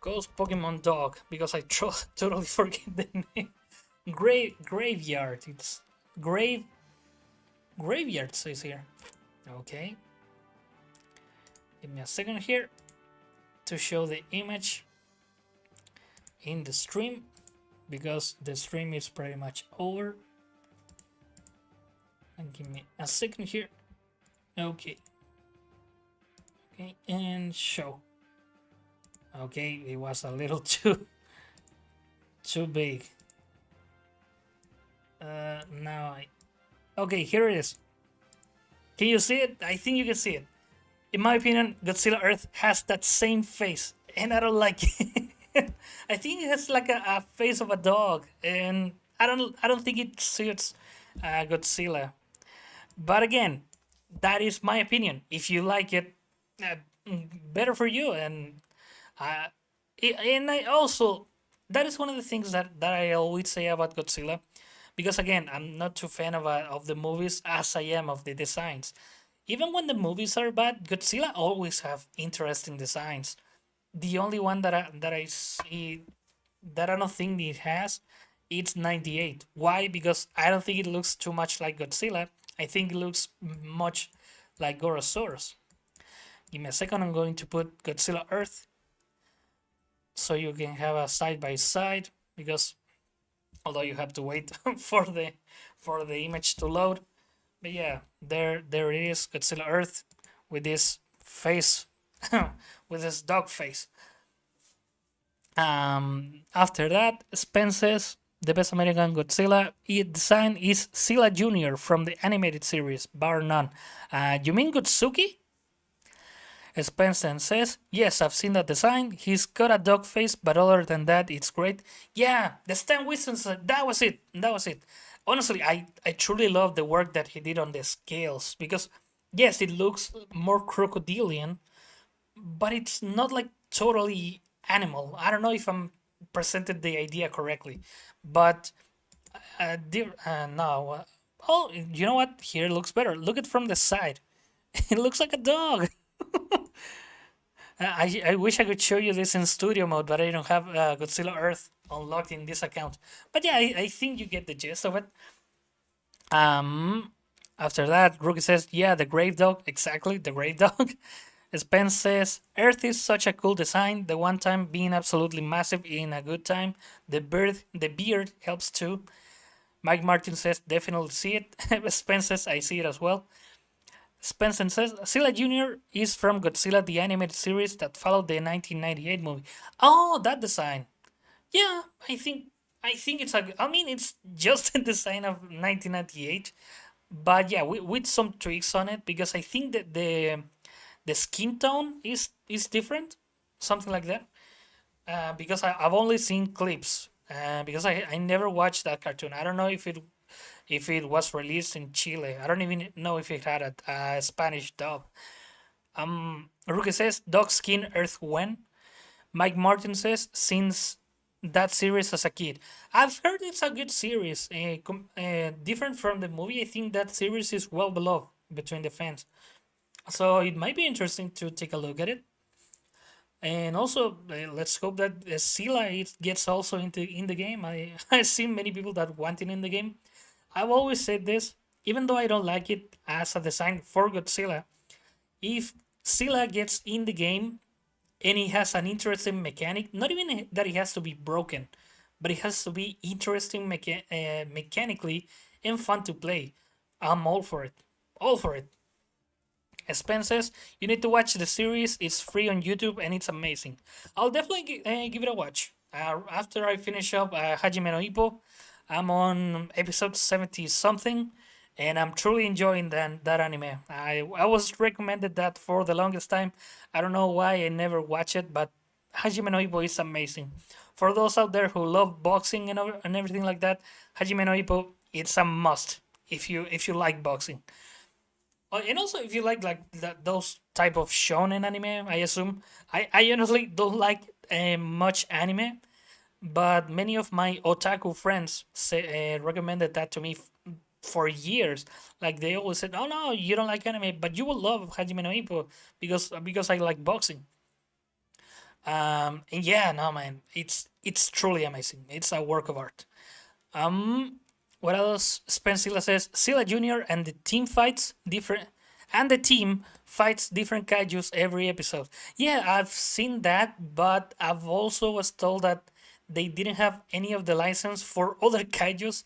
Ghost Pokemon dog, because I totally forget the name. Graveyard. It's graveyard says here. Okay. Give me a second here to show the image in the stream, because the stream is pretty much over. And give me a second here. Okay. Okay, and show. Okay, it was a little too big. Now okay, here it is. Can you see it? I think you can see it. In my opinion, Godzilla Earth has that same face, and I don't like it. I think it has like a face of a dog, and I don't think it suits Godzilla. But again, that is my opinion. If you like it, uh, better for you. Uh, and I also, that is one of the things that I always say about Godzilla, because again, I'm not too fan of the movies as I am of the designs. Even when the movies are bad, Godzilla always have interesting designs. The only one that I see that I don't think it has, it's 98. Why? Because I don't think it looks too much like Godzilla. I think it looks much like Gorosaurus. Give me a second. I'm going to put Godzilla Earth so you can have a side by side, because although you have to wait for the image to load. But yeah, there it is, Godzilla Earth with this face, with this dog face. After that, Spence's the best American Godzilla design is Silla Jr. from the animated series, bar none. You mean Gotsuki? Spencer says, yes, I've seen that design. He's got a dog face, but other than that, it's great. Yeah, the Stan Winston, that was it. That was it. Honestly, I truly love the work that he did on the scales, because, yes, it looks more crocodilian, but it's not like totally animal. I don't know if I'm presented the idea correctly, but no. Oh, you know what? Here it looks better. Look at from the side. It looks like a dog. I wish I could show you this in studio mode, but I don't have Godzilla Earth unlocked in this account. But yeah, I think you get the gist of it. Um, After that, Rookie says, yeah, the Grave Dog. Exactly, the Grave Dog. Spence says, Earth is such a cool design. The one time being absolutely massive in a good time. The beard helps too. Mike Martin says, definitely see it. Spence says, I see it as well. Spencer says Silla Jr. is from Godzilla the animated series that followed the 1998 movie. Oh, that design. Yeah, I think it's a. I mean, it's just a design of 1998, but yeah, with some tweaks on it, because I think that the skin tone is different, something like that. Because I've only seen clips. Because I never watched that cartoon. I don't know if it was released in Chile. I don't even know if it had a Spanish dub. Ruki says dog skin Earth when. Mike Martin says since that series as a kid. I've heard it's a good series. Different from the movie. I think that series is well beloved between the fans. So it might be interesting to take a look at it. And also, let's hope that Sila it gets also into in the game. I've seen many people that want it in the game. I've always said this, even though I don't like it as a design for Godzilla. If Sila gets in the game and he has an interesting mechanic, not even that it has to be broken, but it has to be interesting mechanically and fun to play. I'm all for it. All for it. Expenses. You need to watch the series. It's free on YouTube and it's amazing. I'll definitely give it a watch. After I finish up Hajime no Ippo, I'm on episode 70 something, and I'm truly enjoying that anime. I was recommended that for the longest time. I don't know why I never watch it, but Hajime no Ippo is amazing. For those out there who love boxing and everything like that, Hajime no Ippo, it's a must if you like boxing. And also if you like those type of shonen anime, I assume. I honestly don't like much anime, but many of my otaku friends recommended that to me for years. Like they always said, "Oh no, you don't like anime, but you will love Hajime no Ippo because I like boxing." And yeah, no man, it's truly amazing. It's a work of art. Um, what else? Spencilla says Silla Junior and the team fights different kaiju's every episode. Yeah, I've seen that, but I've also was told that they didn't have any of the license for other kaiju's,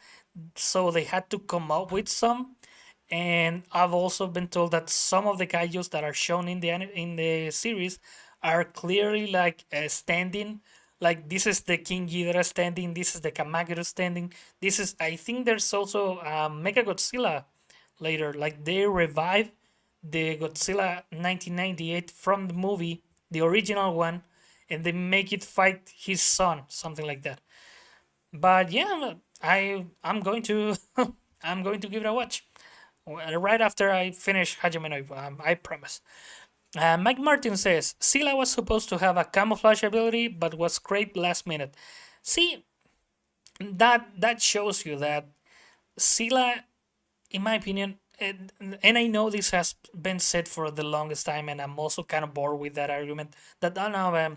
so they had to come up with some. And I've also been told that some of the kaijus that are shown in the series are clearly like standing. Like this is the King Ghidorah standing. This is the Kamaguro standing. This is I think there's also Mega Godzilla later. Like they revive the Godzilla 1998 from the movie, the original one, and they make it fight his son, something like that. But yeah, I'm going to I'm going to give it a watch right after I finish Hajime no Ippo, I promise. Mike Martin says Sila was supposed to have a camouflage ability, but was scraped last minute. See, that shows you that Sila, in my opinion, and I know this has been said for the longest time, and I'm also kind of bored with that argument. That I know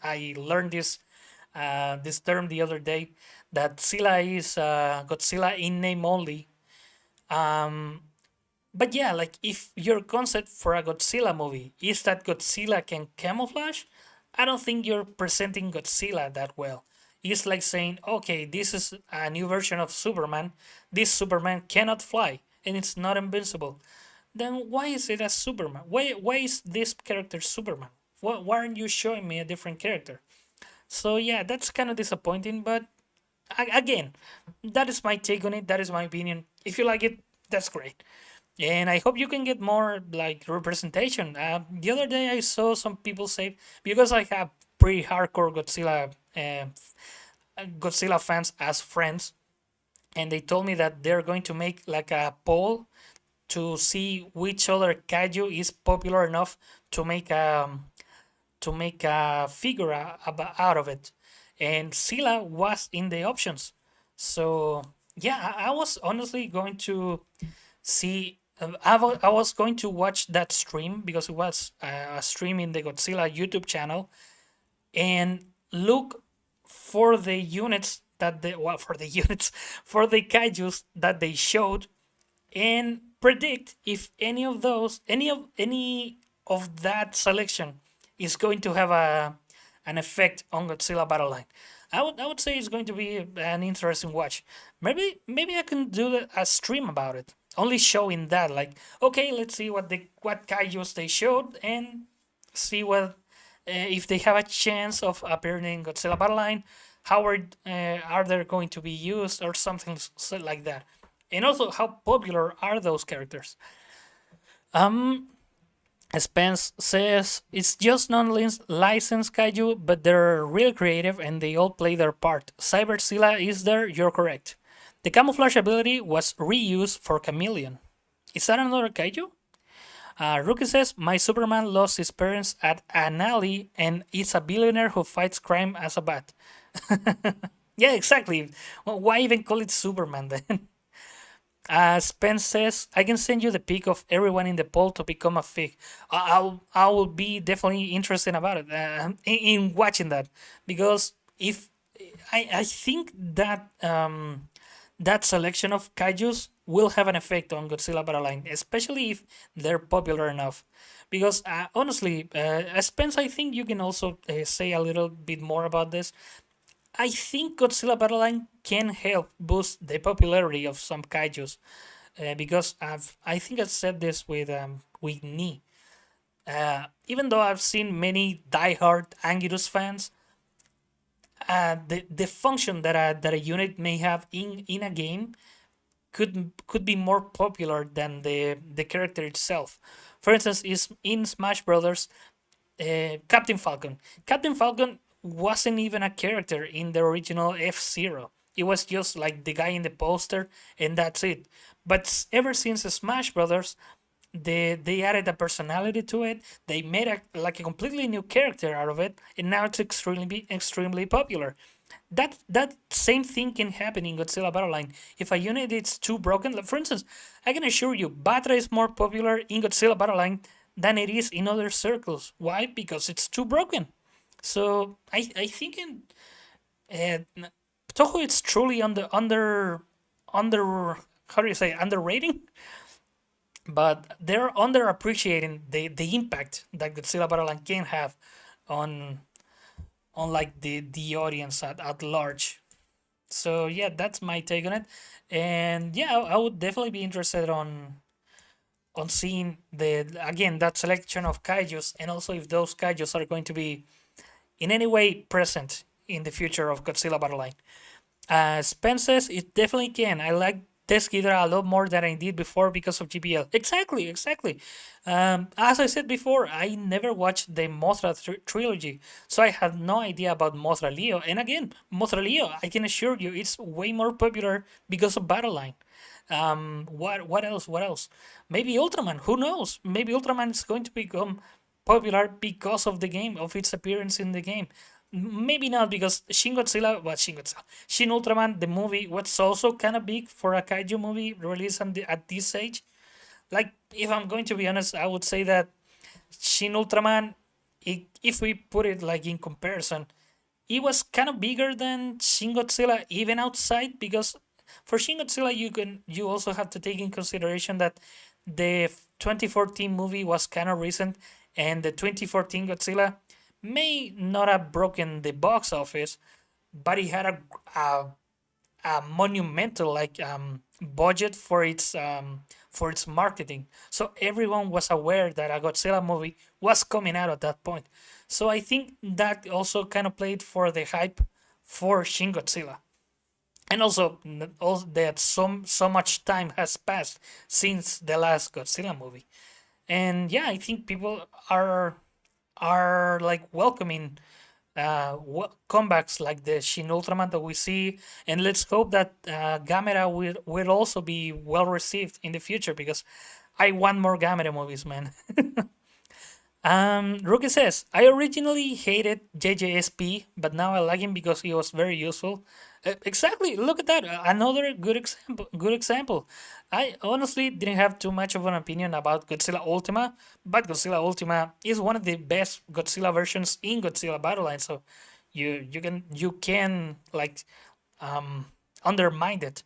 I learned this term the other day that Sila is Godzilla in name only. Um, But yeah, like if your concept for a Godzilla movie is that Godzilla can camouflage, I don't think you're presenting Godzilla that well. It's like saying, okay, this is a new version of Superman. This Superman cannot fly and it's not invincible. Then why is it a Superman? Why is this character Superman? Why aren't you showing me a different character? So yeah, that's kind of disappointing, but again, that is my take on it. That is my opinion. If you like it, that's great. And I hope you can get more like representation. The other day I saw some people say because I have pretty hardcore Godzilla fans as friends, and they told me that they're going to make like a poll to see which other kaiju is popular enough to make a figure out of it, and Sila was in the options. So yeah, I was honestly going to see. I was going to watch that stream because it was a stream in the Godzilla YouTube channel and look for the units that the well for the units for the kaiju's that they showed and predict if any of that selection is going to have an effect on Godzilla Battle Line. I would say it's going to be an interesting watch. Maybe I can do a stream about it, only showing that like okay, let's see what kaijus they showed and see what if they have a chance of appearing in Godzilla Battle Line. How are they going to be used or something like that, and also how popular are those characters? Um, Spence says it's just non-licensed kaiju, but they're real creative and they all play their part. Cyberzilla is there, you're correct. The camouflage ability was reused for Chameleon. Is that another kaiju? Rookie says, my Superman lost his parents at an alley and is a billionaire who fights crime as a bat. Yeah, exactly. Well, why even call it Superman then? Spence says, I can send you the pic of everyone in the poll to become a fig. I will be definitely interested about it in watching that because if I think that that selection of kaijus will have an effect on Godzilla Battle Line, especially if they're popular enough. Because honestly, Spence, I think you can also say a little bit more about this. I think Godzilla Battle Line can help boost the popularity of some kaijus because I think I've said this with Ni. Even though I've seen many diehard Anguirus fans, the function that a unit may have in a game could be more popular than the character itself. For instance, is in Smash Brothers, Captain Falcon. Captain Falcon. wasn't even a character in the original F-Zero. It was just like the guy in the poster, and that's it. But ever since Smash Brothers, they added a personality to it. They made a completely new character out of it, and now it's extremely popular. That same thing can happen in Godzilla Battle Line. If a unit is too broken, like for instance, I can assure you, Batra is more popular in Godzilla Battle Line than it is in other circles. Why? Because it's too broken. So I think in uh, Toho it's truly under how do you say underrating, but they're underappreciating the impact that Godzilla Battle Line can have on like the audience at large. So yeah, that's my take on it, and yeah, I would definitely be interested on seeing the again that selection of kaijus, and also if those kaijus are going to be in any way present in the future of Godzilla Battle Line. Spencer's, it definitely can. I like this Ghidorah a lot more than I did before because of GBL. Exactly, exactly. As I said before, I never watched the Mothra trilogy, so I had no idea about Mothra Leo. And again, Mothra Leo, I can assure you, it's way more popular because of Battle Line. What else? What else? Maybe Ultraman. Who knows? Maybe Ultraman is going to become popular because of the game, of its appearance in the game. Maybe not because Shin Godzilla, well, Shin Godzilla, Shin Ultraman, the movie was also kind of big for a kaiju movie released at this age. Like, if I'm going to be honest, I would say that Shin Ultraman, if we put it like in comparison, it was kind of bigger than Shin Godzilla even outside, because for Shin Godzilla you also have to take in consideration that the 2014 movie was kind of recent, and the 2014 Godzilla may not have broken the box office, but it had a monumental budget for its marketing. So everyone was aware that a Godzilla movie was coming out at that point. So I think that also kind of played for the hype for Shin Godzilla. And also that so much time has passed since the last Godzilla movie. And yeah, I think people are like welcoming comebacks like the Shin Ultraman that we see, and let's hope that Gamera will also be well received in the future, because I want more Gamera movies, man. Rookie says, I originally hated JJSP, but now I like him because he was very useful. Exactly. Look at that. Another good example. Good example. I honestly didn't have too much of an opinion about Godzilla Ultima, but Godzilla Ultima is one of the best Godzilla versions in Godzilla Battle Line. So you can like undermine it.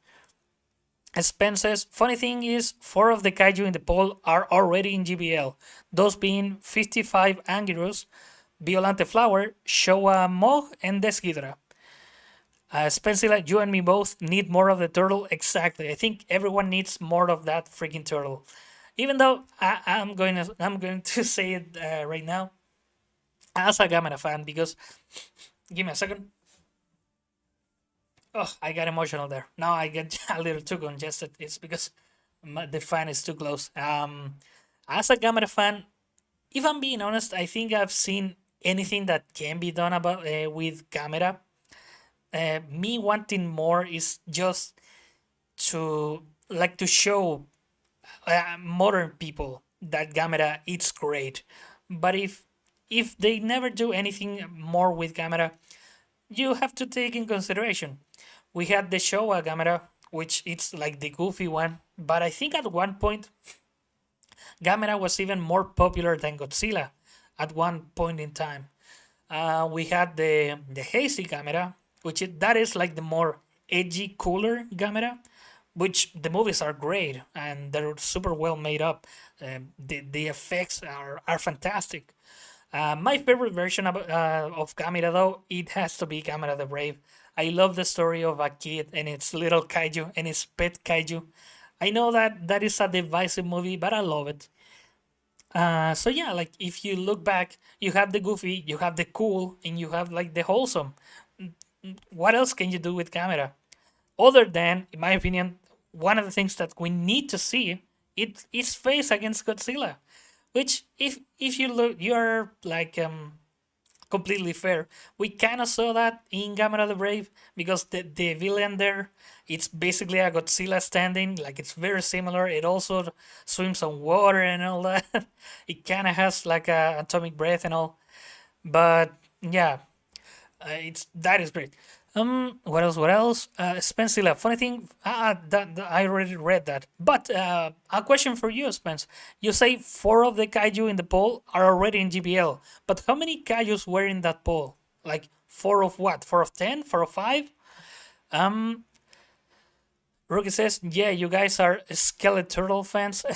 As Penn says, funny thing is, four of the kaiju in the poll are already in GBL, those being 55 Anguirus, Violante Flower, Showa Mog, and Desghidra. Spencer, you and me both need more of the turtle. Exactly. I think everyone needs more of that freaking turtle. Even though I'm going to say it right now as a Gamera fan, because give me a second. Oh, I got emotional there. Now I get a little too congested. It's because the fan is too close. As a Gamera fan, if I'm being honest, I think I've seen anything that can be done about with Gamera. Me wanting more is just to show modern people that Gamera it's great. But if they never do anything more with Gamera, you have to take in consideration. We had the Showa Gamera, which it's like the goofy one, but I think at one point Gamera was even more popular than Godzilla at one point in time. We had the Hazy Gamera, that is like the more edgy, cooler Gamera, which the movies are great and they're super well made up. The effects are fantastic. My favorite version of Gamera, though, it has to be Gamera the Brave. I love the story of a kid and its little kaiju and its pet kaiju. I know that that is a divisive movie, but I love it. So yeah, like if you look back, you have the goofy, you have the cool, and you have like the wholesome. What else can you do with Gamera? Other than, in my opinion, one of the things that we need to see it is face against Godzilla. Which if you look, you're like completely fair. We kind of saw that in Gamera the Brave because the villain there, it's basically a Godzilla standing. Like it's very similar. It also swims on water and all that. It kind of has like a atomic breath and all. But yeah, it's that is great. What else? What else? Spencilla. Funny thing, that I already read that. But a question for you, Spence. You say four of the kaiju in the poll are already in GBL, but how many kaijus were in that poll? Like four of what? Four of 10? Four of five? Um, Rookie says, yeah, you guys are Skeleturtle fans.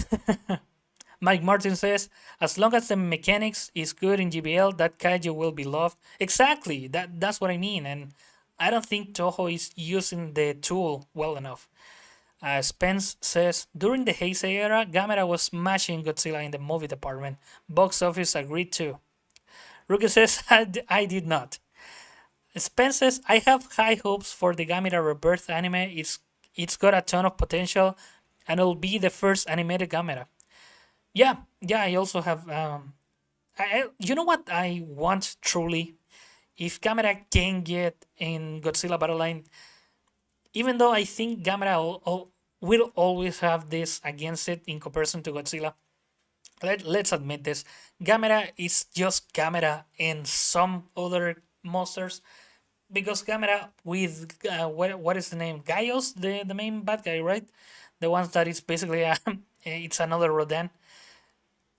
Mike Martin says, as long as the mechanics is good in GBL, that kaiju will be loved. Exactly, that's what I mean, and I don't think Toho is using the tool well enough. Spence says, during the Heisei era, Gamera was smashing Godzilla in the movie department. Box office agreed too. Rookie says, I did not. Spence says, I have high hopes for the Gamera Rebirth anime. It's got a ton of potential, and it'll be the first animated Gamera. Yeah, yeah. I also have. You know what I want truly? If Gamera can get in Godzilla Battle Line, even though I think Gamera will always have this against it in comparison to Godzilla. Let's admit this. Gamera is just Gamera and some other monsters. Because Gamera with what is the name? Gaios, the main bad guy, right? The ones that is basically it's another Rodan.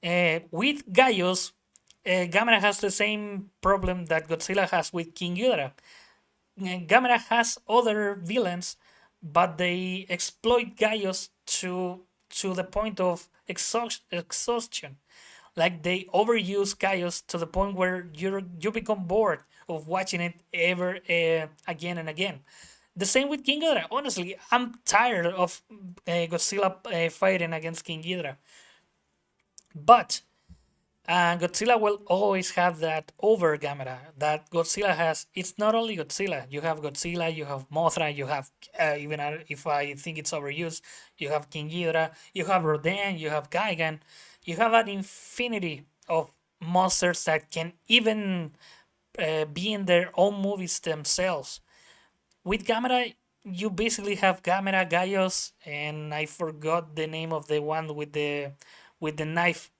With Gaios, Gamera has the same problem that Godzilla has with King Ghidorah. Gamera has other villains, but they exploit Gaios to the point of exhaustion. Like they overuse Gaios to the point where you become bored of watching it ever again and again. The same with King Ghidorah. Honestly, I'm tired of Godzilla fighting against King Ghidorah. But Godzilla will always have that over Gamera that Godzilla has. It's not only Godzilla. You have Godzilla, you have Mothra, you have, even if I think it's overused, you have King Ghidorah, you have Rodan, you have Gigan. You have an infinity of monsters that can even be in their own movies themselves. With Gamera, you basically have Gamera, Gaios, and I forgot the name of the one with the knife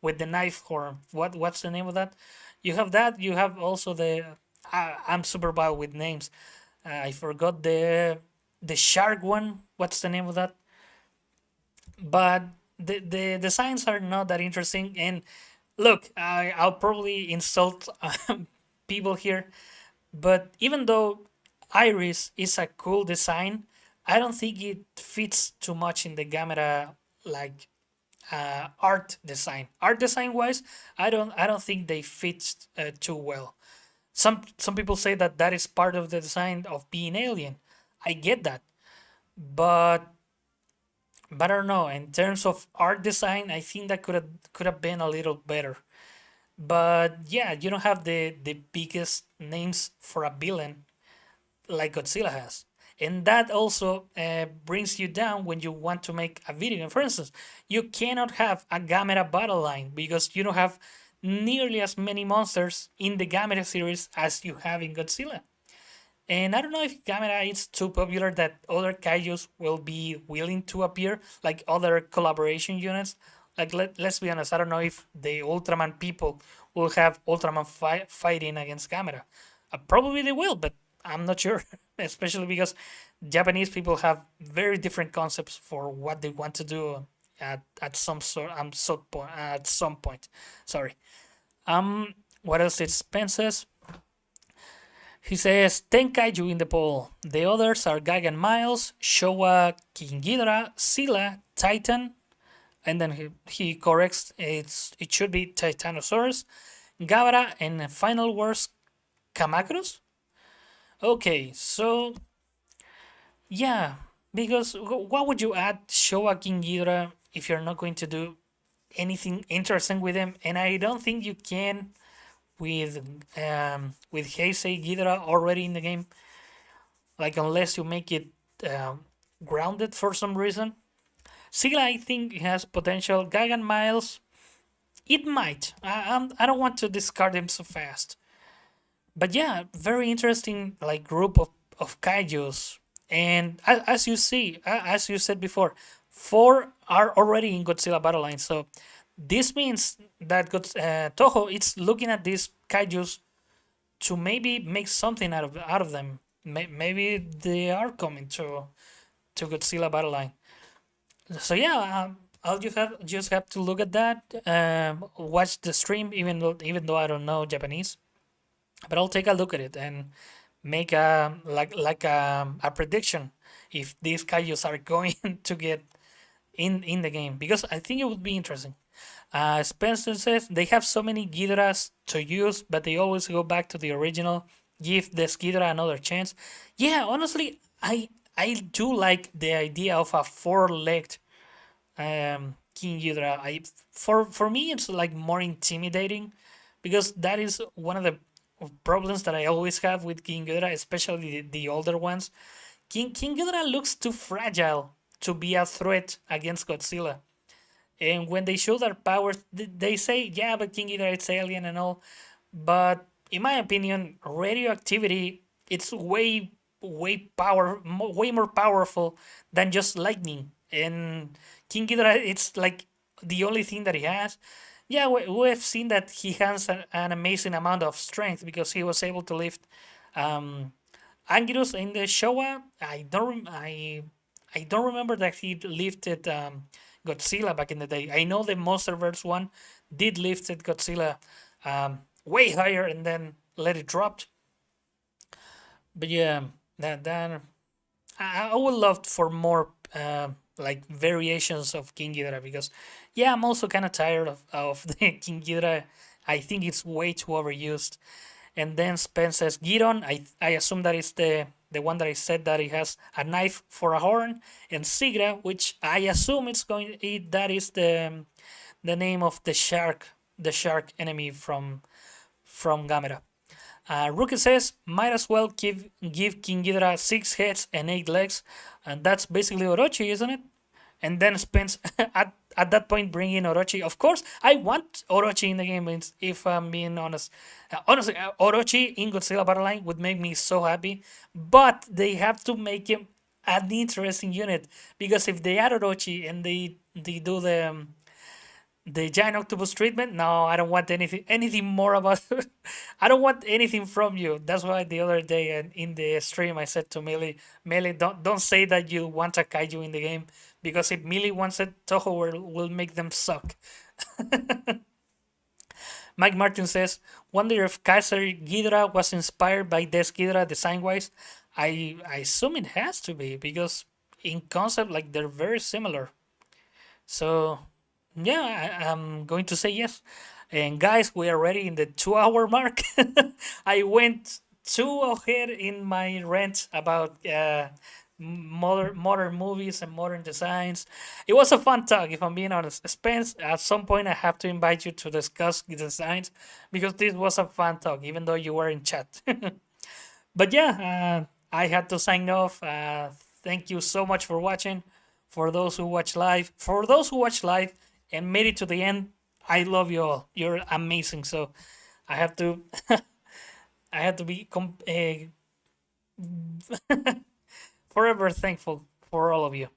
with the knife horn. What's the name of that? You have that. You have also the. I'm super bad with names. I forgot the shark one. What's the name of that? But the designs are not that interesting. And look, I'll probably insult people here, but even though Iris is a cool design, I don't think it fits too much in the Gamera like art design. Art design wise, I don't think they fit too well. Some people say that that is part of the design of being alien. I get that, but I don't know. In terms of art design, I think that could have been a little better. But yeah, you don't have the biggest names for a villain like Godzilla has. And that also brings you down when you want to make a video game. For instance, you cannot have a Gamera battle line because you don't have nearly as many monsters in the Gamera series as you have in Godzilla. And I don't know if Gamera is too popular that other kaijus will be willing to appear, like other collaboration units. Like let's be honest, I don't know if the Ultraman people will have Ultraman fighting against Gamera. Probably they will, but I'm not sure, especially because Japanese people have very different concepts for what they want to do at some point. Sorry. What else did Spence? He says, 10 kaiju in the poll. The others are Gagan Miles, Showa, King Ghidorah, Scylla, Titan, and then he corrects it should be Titanosaurus, Gabara, and Final Wars Kamakrus? Okay, so yeah, because what would you add Showa King Ghidorah if you're not going to do anything interesting with him? And I don't think you can with Heisei Ghidorah already in the game, like unless you make it grounded for some reason. Scylla, I think, has potential. Gagan Miles, it might. I don't want to discard him so fast. But yeah, very interesting like group of kaijus. And as you see, as you said before, four are already in Godzilla battle line. So this means that Toho is looking at these kaijus to maybe make something out of them. Maybe they are coming to Godzilla battle line. So yeah, I'll just have to look at that, watch the stream, even though I don't know Japanese, but I'll take a look at it and make a prediction if these kaijus are going to get in the game, because I think it would be interesting. Spencer says they have so many Ghidras to use, but they always go back to the original. Give this Ghidra another chance. Yeah, honestly, I do like the idea of a four-legged King Ghidra. For me, it's like more intimidating, because that is one of the problems that I always have with King Ghidra, especially the older ones. King Ghidra looks too fragile to be a threat against Godzilla. And when they show their powers, they say, yeah, but King Ghidorah is alien and all. But in my opinion, radioactivity it's way more powerful than just lightning. And King Ghidorah, it's like the only thing that he has. Yeah, we've seen that he has an amazing amount of strength because he was able to lift um, Anguirus in the Showa. I don't remember that he lifted Godzilla back in the day. I know the MonsterVerse one did lifted Godzilla way higher and then let it drop. But yeah, that I would love for more like variations of King Ghidorah, because yeah, I'm also kind of tired of the King Ghidorah. I think it's way too overused. And then Spence says Giron. I assume that is the one that I said that it has a knife for a horn, and Sigra, which I assume that is the name of the shark enemy from Gamera. Rookie says might as well give King Ghidorah 6 heads and 8 legs, and that's basically Orochi, isn't it? And then Spence at that point bring in Orochi. Of course, I want Orochi in the game. If I'm being honest, honestly, Orochi in Godzilla Battle Line would make me so happy. But they have to make him an interesting unit, because if they add Orochi and they do the giant octopus treatment, no, I don't want anything more about. I don't want anything from you. That's why the other day in the stream I said to Melee, don't say that you want a kaiju in the game, because if Melee wants it, Toho will make them suck. Mike Martin says, wonder if Kaiser Ghidorah was inspired by Des Ghidorah design wise. I assume it has to be, because in concept like they're very similar. So yeah, I'm going to say yes. And guys, we are already in the 2 hour mark. I went too ahead in my rant about modern movies and modern designs. It was a fun talk, if I'm being honest. Spence, at some point I have to invite you to discuss the designs, because this was a fun talk, even though you were in chat. But yeah, I had to sign off. Thank you so much for watching. For those who watch live and made it to the end, I love you all. You're amazing. So I have to, I have to be forever thankful for all of you.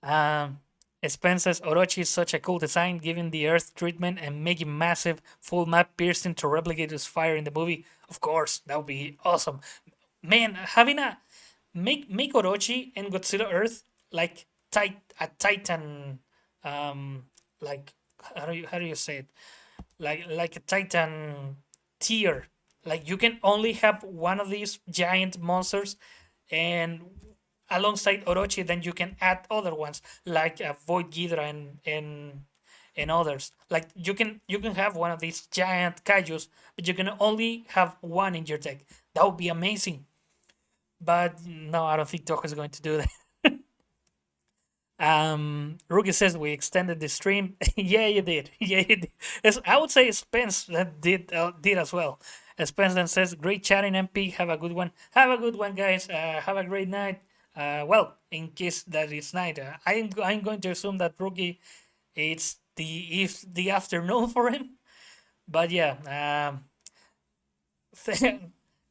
Um, Spence says Orochi is such a cool design, giving the Earth treatment and making massive full map piercing to replicate his fire in the movie. Of course, that would be awesome. Man, having a make Orochi and Godzilla Earth like a Titan, like how do you say it? Like a Titan tier. Like you can only have one of these giant monsters, and alongside Orochi, then you can add other ones like Void Ghidra and others. Like you can have one of these giant kaijus, but you can only have one in your deck. That would be amazing. But no, I don't think Toho is going to do that. Rookie says we extended the stream. Yeah, you did. Yeah, you did. I would say Spence that did as well. Spence then says, "Great chatting, MP. Have a good one. Have a good one, guys. Have a great night. Well, in case that it's night, I'm going to assume that Rookie it's the afternoon for him. But yeah,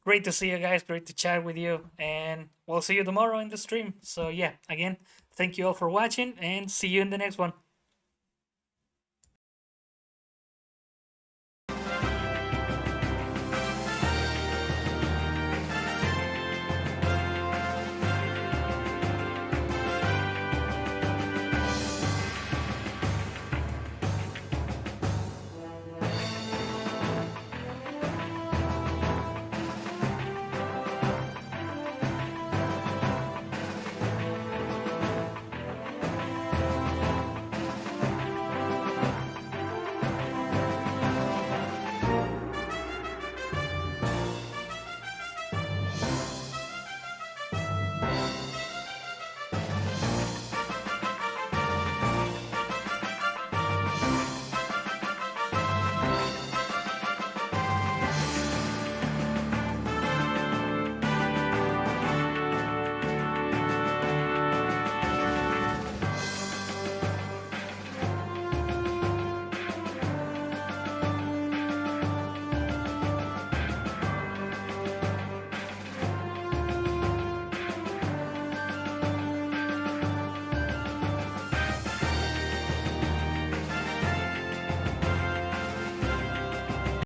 Great to see you guys. Great to chat with you. And we'll see you tomorrow in the stream. So, yeah, again, thank you all for watching and see you in the next one.